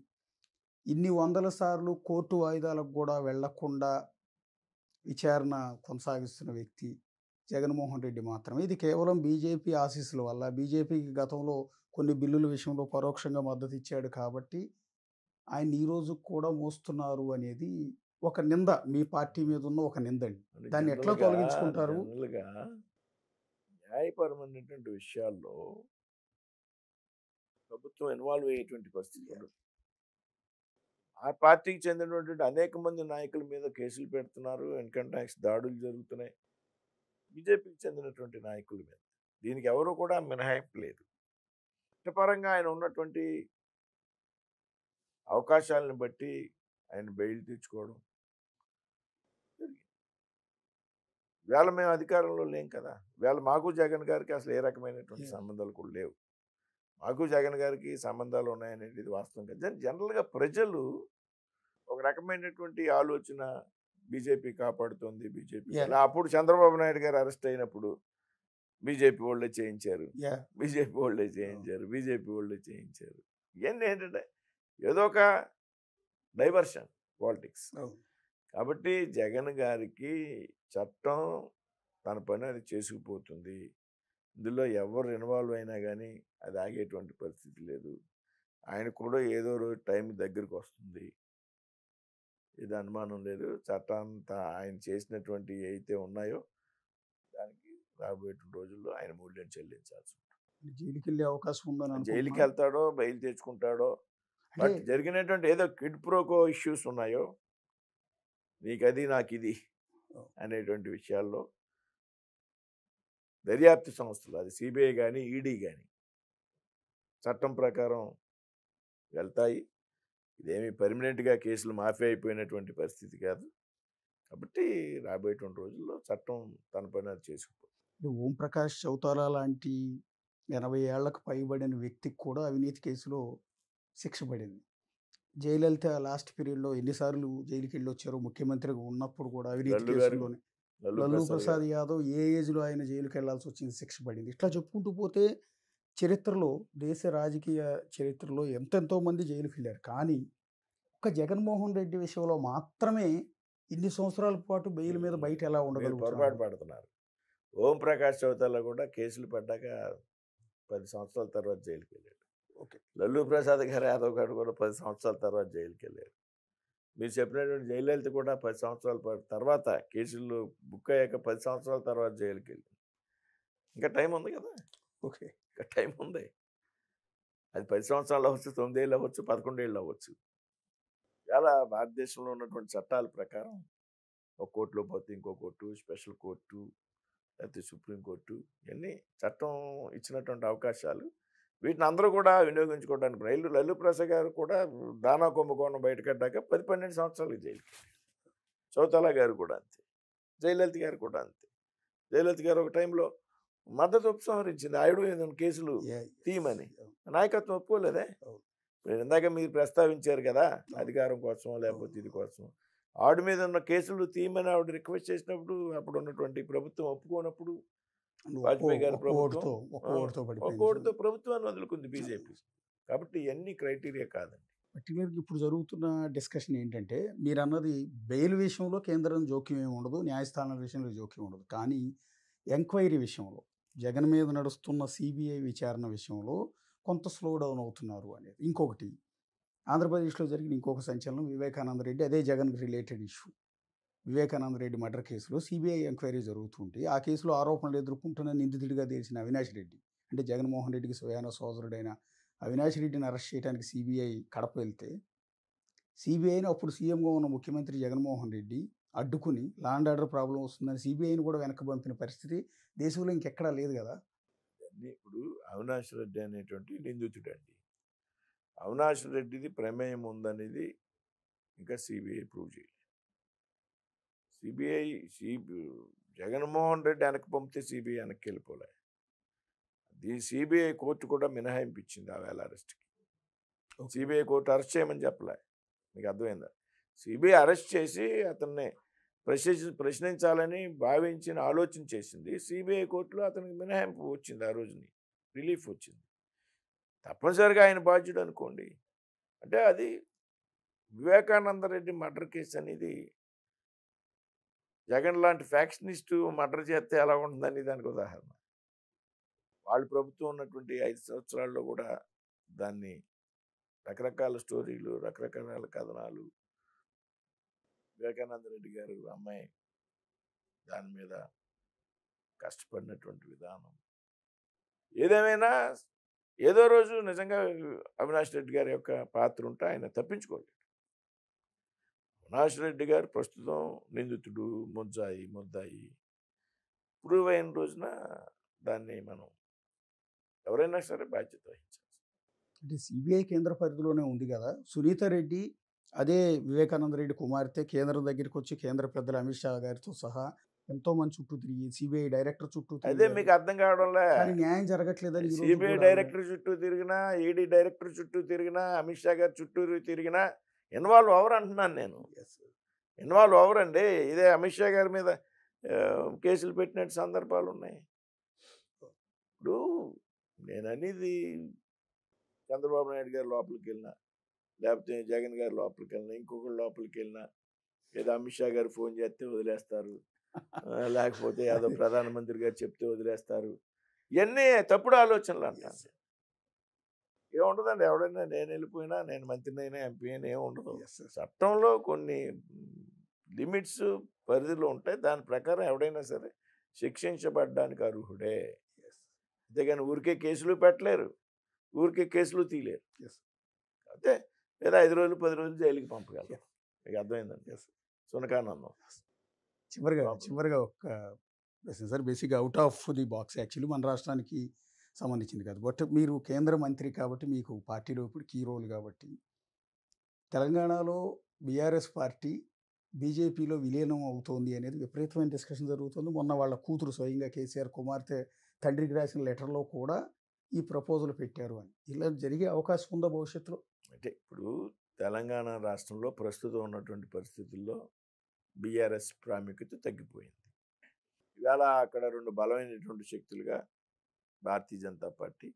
ఇన్ని వందల సార్లు కోర్టు వాయిదాలకు కూడా వెళ్లకుండా విచారణ కొనసాగిస్తున్న వ్యక్తి జగన్మోహన్ రెడ్డి మాత్రమే. ఇది కేవలం బీజేపీ ఆశీస్సుల వల్ల, బీజేపీకి గతంలో కొన్ని బిల్లుల విషయంలో పరోక్షంగా మద్దతు ఇచ్చాడు కాబట్టి ఆయన ఈ రోజు కూడా మోస్తున్నారు అనేది ఒక నింద, మీ పార్టీ మీద ఉన్న ఒక నిందండి. దాన్ని ఎట్లా తొలగించుకుంటారు? న్యాయపరమైనటువంటి విషయాల్లో ప్రభుత్వం ఇన్వాల్వ్ అయ్యేటువంటి పరిస్థితి ఉండదు. ఆ పార్టీకి చెందినటువంటి అనేక మంది నాయకుల మీద కేసులు పెడుతున్నారు, ఇన్కమ్ ట్యాక్స్ దాడులు జరుగుతున్నాయి బీజేపీకి చెందినటువంటి నాయకుల మీద. దీనికి ఎవరు కూడా మినహాయింపు లేదు. చట్టపరంగా ఆయన ఉన్నటువంటి అవకాశాలను బట్టి ఆయన బెయిల్ తెచ్చుకోవడం జరిగింది. వేళ మేము అధికారంలో లేం కదా. వేళ మాకు జగన్ గారికి అసలు ఏ రకమైనటువంటి సంబంధాలు కూడా లేవు. మాకు జగన్ గారికి సంబంధాలు ఉన్నాయనేది వాస్తవం కదా. జనరల్గా ప్రజలు ఒక రకమైనటువంటి ఆలోచన బీజేపీ కాపాడుతుంది, బీజేపీ అప్పుడు చంద్రబాబు నాయుడు గారు అరెస్ట్ అయినప్పుడు బీజేపీ వాళ్ళే చేయించారు, బీజేపీ వాళ్ళే చేయించారు, బీజేపీ వాళ్ళే చేయించారు. ఇవన్నీ ఏంటంటే ఏదో ఒక డైవర్షన్ పాలిటిక్స్. కాబట్టి జగన్ గారికి చట్టం తన పని అది చేసుకుపోతుంది. ఇందులో ఎవరు ఇన్వాల్వ్ అయినా కానీ అది ఆగేటువంటి పరిస్థితి లేదు. ఆయన కూడా ఏదో రోజు టైం దగ్గరికి వస్తుంది, ఇది అనుమానం లేదు. చట్టంతా ఆయన చేసినటువంటి ఏవైతే ఉన్నాయో దానికి రాబోయే రోజుల్లో ఆయన మూల్యం చెల్లించాల్సి ఉంటుంది. జైలుకి వెళ్ళే అవకాశం ఉందని, జైలుకి వెళ్తాడో బయలు తెచ్చుకుంటాడో, బట్ జరిగినటువంటి ఏదో కిడ్ ప్రోకో ఇష్యూస్ ఉన్నాయో, నీకు అది నాకు ఇది అనేటువంటి విషయాల్లో దర్యాప్తు సంస్థలు, అది సిబిఐ కానీ ఈడీ కానీ చట్టం ప్రకారం వెళ్తాయి. ఇదేమి పర్మనెంట్గా కేసులు మాఫీ అయిపోయినటువంటి పరిస్థితి కాదు. కాబట్టి రాబోయేటువంటి రోజుల్లో చట్టం తన పని అది చేసుకుపోతుంది. ఓంప్రకాష్ చౌతాలా లాంటి 80 ఏళ్లకు పైబడిన వ్యక్తికి కూడా అవినీతి కేసులో శిక్ష పడింది. జయలలిత లాస్ట్ పీరియడ్లో ఎన్నిసార్లు జైలుకి వెళ్ళి వచ్చారో, ముఖ్యమంత్రిగా ఉన్నప్పుడు కూడా అవినీతి కేసులోనే. లల్లూ ప్రసాద్ యాదవ్ ఏ ఏజ్లో ఆయన జైలుకి వెళ్లాల్సి వచ్చింది, శిక్ష పడింది. ఇట్లా చెప్పుకుంటూ పోతే చరిత్రలో, దేశ రాజకీయ చరిత్రలో ఎంతెంతో మంది జైలుకి వెళ్ళారు. కానీ ఒక్క జగన్మోహన్ రెడ్డి విషయంలో మాత్రమే ఇన్ని సంవత్సరాల పాటు బెయిల్ మీద బయట ఎలా ఉండగలుగుతారు? పొరపాటు పడుతున్నారు. ఓంప్రకాష్ చౌతాలా కూడా కేసులు పడ్డాక 10 సంవత్సరాల తర్వాత జైలుకి వెళ్ళాడు. ఓకే. లల్లూ ప్రసాద్ గారు యాదవ్ గారు కూడా 10 సంవత్సరాల తర్వాత జైలుకి వెళ్ళారు. మీరు చెప్పినటువంటి జయలలిత కూడా 10 సంవత్సరాల తర్వాత కేసులు బుక్ అయ్యాక 10 సంవత్సరాల తర్వాత జైలుకి వెళ్ళింది. ఇంకా టైం ఉంది కదా. ఓకే, ఇంకా టైం ఉంది. అది 10 సంవత్సరాలు అవ్వచ్చు, 9 ఏళ్ళు అవ్వచ్చు, 11 ఏళ్ళు అవ్వచ్చు. చాలా భారతదేశంలో ఉన్నటువంటి చట్టాల ప్రకారం ఒక కోర్టులో పోతే ఇంకో కోర్టు, స్పెషల్ కోర్టు, లేకపోతే సుప్రీంకోర్టు, ఇవన్నీ చట్టం ఇచ్చినటువంటి అవకాశాలు. వీటిని అందరూ కూడా వినియోగించుకోవడానికి లల్లూ ప్రసాద్ గారు కూడా దానా కుంభకోణం బయటకడ్డాక 10-12 సంవత్సరాలు జైలుకి. చౌతాలా గారు కూడా అంతే, జయలలిత గారు కూడా అంతే. జయలలిత గారు ఒక టైంలో మద్దతు ఉపసంహరించింది, ఆవిడ ఏదైనా కేసులు తీయమని. నాయకత్వం ఒప్పుకోలేదే. ఇందాక మీరు ప్రస్తావించారు కదా, అధికారం కోసం లేకపోతే ఇది కోసం. ఆవిడ మీద ఉన్న కేసులు తీయమని ఆవిడ రిక్వెస్ట్ చేసినప్పుడు అప్పుడు ఉన్నటువంటి ప్రభుత్వం ఒప్పుకోనప్పుడు వాజ్పేయి గారి ప్రభుత్వం ఒక్కోటితో ప్రభుత్వాన్ని వదులుకుంది బీజేపీ. కాబట్టి ఇవన్నీ క్రైటీరియా కాదండి. పర్టికులర్గా ఇప్పుడు జరుగుతున్న డిస్కషన్ ఏంటంటే, మీరు అన్నది బెయిల్ విషయంలో కేంద్రం జోక్యం ఏమి ఉండదు, న్యాయస్థానాల విషయంలో జోక్యం ఉండదు. కానీ ఎంక్వైరీ విషయంలో, జగన్ మీద నడుస్తున్న సిబిఐ విచారణ విషయంలో కొంత స్లో డౌన్ అవుతున్నారు అనేది. ఇంకొకటి, ఆంధ్రప్రదేశ్లో జరిగిన ఇంకొక సంచలనం వివేకానంద రెడ్డి, అదే Jagan related issue. Vivekananda Reddy murder కేసులో సిబిఐ ఎంక్వైరీ జరుగుతుంటే ఆ కేసులో ఆరోపణలు ఎదుర్కొంటున్న నిందితుడిగా తెలిసిన అవినాష్ రెడ్డి, అంటే జగన్మోహన్ రెడ్డికి స్వయాన సోదరుడైన అవినాష్ రెడ్డిని అరెస్ట్ చేయడానికి సిబిఐ కడప వెళ్తే, సిబిఐని అప్పుడు సీఎంగా ఉన్న ముఖ్యమంత్రి జగన్మోహన్ రెడ్డి అడ్డుకుని లా అండ్ ఆర్డర్ ప్రాబ్లం వస్తుందని సిబిఐని కూడా వెనక్కి పంపిన పరిస్థితి దేశంలో ఇంకెక్కడా లేదు కదా. ఇప్పుడు అవినాష్ రెడ్డి అనేటువంటి నిందితుడు అండి. అవినాష్ రెడ్డిది ప్రమేయం ఉందనేది ఇంకా సిబిఐ ప్రూవ్ చేయలేదు. జగన్మోహన్ రెడ్డి వెనక్కి పంపితే సిబిఐ వెనక్కి వెళ్ళిపోలే. సిబిఐ కోర్టు కూడా మినహాయింపు ఇచ్చింది ఆ వేళ అరెస్ట్కి. సిబిఐ కోర్టు అరెస్ట్ చేయమని చెప్పలే. మీకు అర్థమైందా? సిబిఐ అరెస్ట్ చేసి అతన్ని ప్రశ్నించాలని భావించిన ఆలోచన చేసింది. సిబిఐ కోర్టులో అతనికి మినహాయింపు వచ్చింది, ఆ రోజుని రిలీఫ్ వచ్చింది. తప్పనిసరిగా ఆయన బాధ్యుడు అనుకోండి. అంటే అది వివేకానంద రెడ్డి మర్డర్ కేసు అనేది జగన్ లాంటి ఫ్యాక్షనిస్టు మర్డర్ చేస్తే ఎలా ఉంటుందని దానికి ఉదాహరణ. వాళ్ళ ప్రభుత్వం ఉన్నటువంటి 5 సంవత్సరాల్లో కూడా దాన్ని రకరకాల స్టోరీలు, రకరకాల కథనాలు, వివేకానంద రెడ్డి గారు అమ్మాయి దాని మీద కష్టపడినటువంటి విధానం, ఏదేమైనా ఏదో రోజు నిజంగా అవినాష్ రెడ్డి గారి యొక్క పాత్ర ఉంటే ఆయన తప్పించుకోలేడు. అవినాష్ రెడ్డి గారు ప్రస్తుతం నిందితుడు, ముద్దాయి ప్రూవ్ అయిన రోజున దాన్ని మనం ఎవరైనా సరే బాధ్యత వహించాలి. అంటే సిబిఐ కేంద్ర పరిధిలోనే ఉంది కదా. సునీత రెడ్డి అదే వివేకానంద రెడ్డి కుమార్తె కేంద్రం దగ్గరికి వచ్చి కేంద్ర పెద్దలు అమిత్ షా గారితో సహా ఎంతో మంది చుట్టూ తిరిగి సిబిఐ డైరెక్టర్ చుట్టూ అదే మీకు అర్థం కావడంలే. న్యాయం జరగట్లేదని సిబిఐ డైరెక్టర్ చుట్టూ తిరిగినా, ఈడీ డైరెక్టర్ చుట్టూ తిరిగినా, అమిత్ షా గారి చుట్టూ తిరిగినా ఇన్వాల్వ్ అవరు అంటున్నాను నేను. ఇన్వాల్వ్ అవరండి. ఇదే అమిత్ షా గారి మీద కేసులు పెట్టినట్టు సందర్భాలు ఉన్నాయి. ఇప్పుడు నేను అనేది చంద్రబాబు నాయుడు గారు లోపలికి వెళ్ళినా, లేకపోతే జగన్ గారు లోపలికి వెళ్ళినా, ఇంకొకరు లోపలికి వెళ్ళినా, ఏదో అమిత్ షా గారు ఫోన్ చేస్తే వదిలేస్తారు, లేకపోతే ఏదో ప్రధానమంత్రి గారు చెప్తే వదిలేస్తారు. ఇవన్నీ తప్పుడు ఆలోచనలు అంటారు. ఏముండదండి. ఎవడైనా నేను వెళ్ళిపోయినా, నేను మంత్రిని అయినా, ఎంపీ అయినా ఏముండదు. చట్టంలో కొన్ని లిమిట్స్ పరిధిలో ఉంటాయి. దాని ప్రకారం ఎవడైనా సరే శిక్షించబడ్డానికి అర్హుడే. అంతేగాని ఊరికే కేసులు పెట్టలేరు, ఊరికే కేసులు తీయలేరు. అయితే లేదా 5 రోజులు 10 రోజులు జైలుకి పంపగలరు. మీకు అర్థమైందండి. సునకానందం. చివరిగా ఒక ప్రశ్న సార్. బేసిక్గా out of the box, actually మన రాష్ట్రానికి సంబంధించింది కాదు, బట్ మీరు కేంద్ర మంత్రి కాబట్టి మీకు పార్టీలో ఇప్పుడు కీ రోల్ కాబట్టి, తెలంగాణలో బీఆర్ఎస్ పార్టీ బీజేపీలో విలీనం అవుతోంది అనేది విపరీతమైన డిస్కషన్ జరుగుతుంది. మొన్న వాళ్ళ కూతురు స్వయంగా కేసీఆర్ కుమార్తె తండ్రికి రాసిన లెటర్లో కూడా ఈ ప్రపోజల్ పెట్టారు అని. ఇలా జరిగే అవకాశం ఉందా భవిష్యత్తులో? అంటే ఇప్పుడు తెలంగాణ రాష్ట్రంలో ప్రస్తుతం ఉన్నటువంటి పరిస్థితుల్లో బీఆర్ఎస్ ప్రాముఖ్యత తగ్గిపోయింది. ఇవాళ అక్కడ 2 బలమైనటువంటి శక్తులుగా భారతీయ జనతా పార్టీ,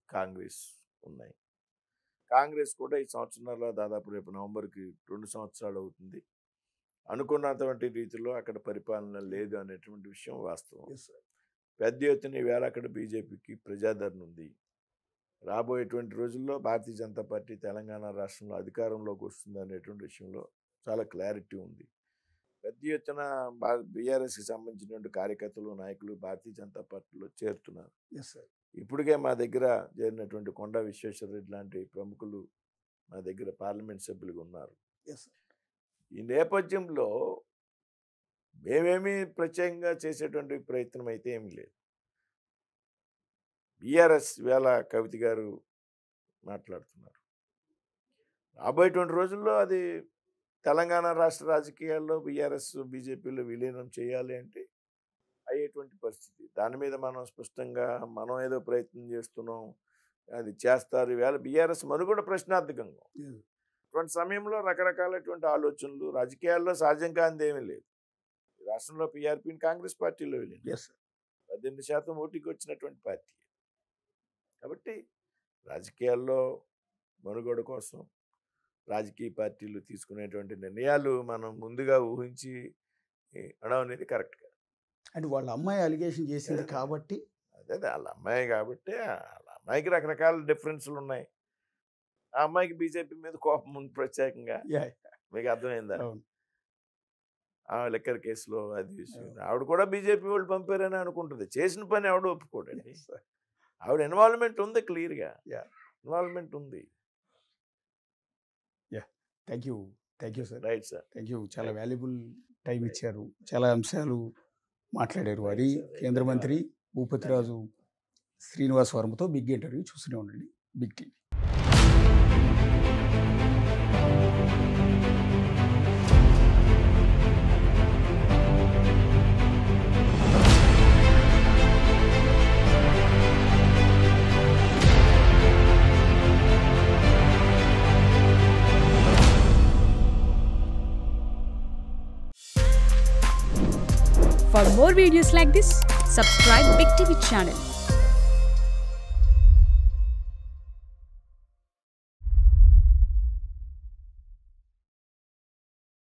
కాంగ్రెస్ ఉన్నాయి. కాంగ్రెస్ కూడా ఈ సంవత్సరాల దాదాపు రేపు నవంబర్కి 2 సంవత్సరాలు అవుతుంది. అనుకున్నటువంటి రీతిలో అక్కడ పరిపాలన లేదు అనేటువంటి విషయం వాస్తవం. పెద్ద ఎత్తున ఈవేళ అక్కడ బీజేపీకి ప్రజాదరణ ఉంది. రాబోయేటువంటి రోజుల్లో భారతీయ జనతా పార్టీ తెలంగాణ రాష్ట్రంలో అధికారంలోకి వస్తుంది అనేటువంటి విషయంలో చాలా క్లారిటీ ఉంది. పెద్ద ఎత్తున బీఆర్ఎస్కి సంబంధించినటువంటి కార్యకర్తలు, నాయకులు భారతీయ జనతా పార్టీలో చేరుతున్నారు. ఇప్పటికే మా దగ్గర చేరినటువంటి కొండా విశ్వేశ్వరరెడ్డి లాంటి ప్రముఖులు మా దగ్గర పార్లమెంట్ సభ్యులుగా ఉన్నారు. ఈ నేపథ్యంలో మేమేమీ ప్రత్యేకంగా చేసేటువంటి ప్రయత్నం అయితే ఏమీ లేదు. బీఆర్ఎస్ వేళ కవిత గారు మాట్లాడుతున్నారు. రాబోయేటువంటి రోజుల్లో అది తెలంగాణ రాష్ట్ర రాజకీయాల్లో బీఆర్ఎస్ బీజేపీలో విలీనం చేయాలి అంటే అయ్యేటువంటి పరిస్థితి. దాని మీద మనం స్పష్టంగా మనం ఏదో ప్రయత్నం చేస్తున్నాం, అది చేస్తారు. ఈవేళ బీఆర్ఎస్ మనుగడ ప్రశ్నార్థకంగా. ఇటువంటి సమయంలో రకరకాలైనటువంటి ఆలోచనలు రాజకీయాల్లో సహజం కానిది ఏమీ లేదు. రాష్ట్రంలో పీఆర్పీని కాంగ్రెస్ పార్టీలో వెళ్ళింది. 18% ఓటికి వచ్చినటువంటి పార్టీ. కాబట్టి రాజకీయాల్లో మనుగడ కోసం రాజకీయ పార్టీలు తీసుకునేటువంటి నిర్ణయాలు మనం ముందుగా ఊహించి అనడం అనేది కరెక్ట్ కాదు. అంటే వాళ్ళ అమ్మాయి అలిగేషన్ చేసింది కాబట్టి, అదే వాళ్ళ అమ్మాయి కాబట్టి వాళ్ళ అమ్మాయికి రకరకాల డిఫరెన్స్లు ఉన్నాయి. ఆ అమ్మాయికి బీజేపీ మీద కోపం ఉంది ప్రత్యేకంగా. మీకు అర్థమైందా? లెక్కర్ కేసులో అది ఆవిడ కూడా బీజేపీ వాళ్ళు పంపారని అనుకుంటుంది. చేసిన పని ఆవిడ ఒప్పుకోడండి. ఆవిడ ఇన్వాల్వ్మెంట్ ఉంది, క్లియర్గా ఇన్వాల్వ్మెంట్ ఉంది. Thank you sir. Right sir, thank you. చాలా వాల్యుబుల్ టైం ఇచ్చారు, చాలా అంశాలు మాట్లాడారు. అది కేంద్ర మంత్రి భూపతిరాజు శ్రీనివాస్ వర్మతో బిగ్ ఇంటర్వ్యూ చూస్తూనే ఉండండి big TV. For more videos like this, subscribe Big TV channel.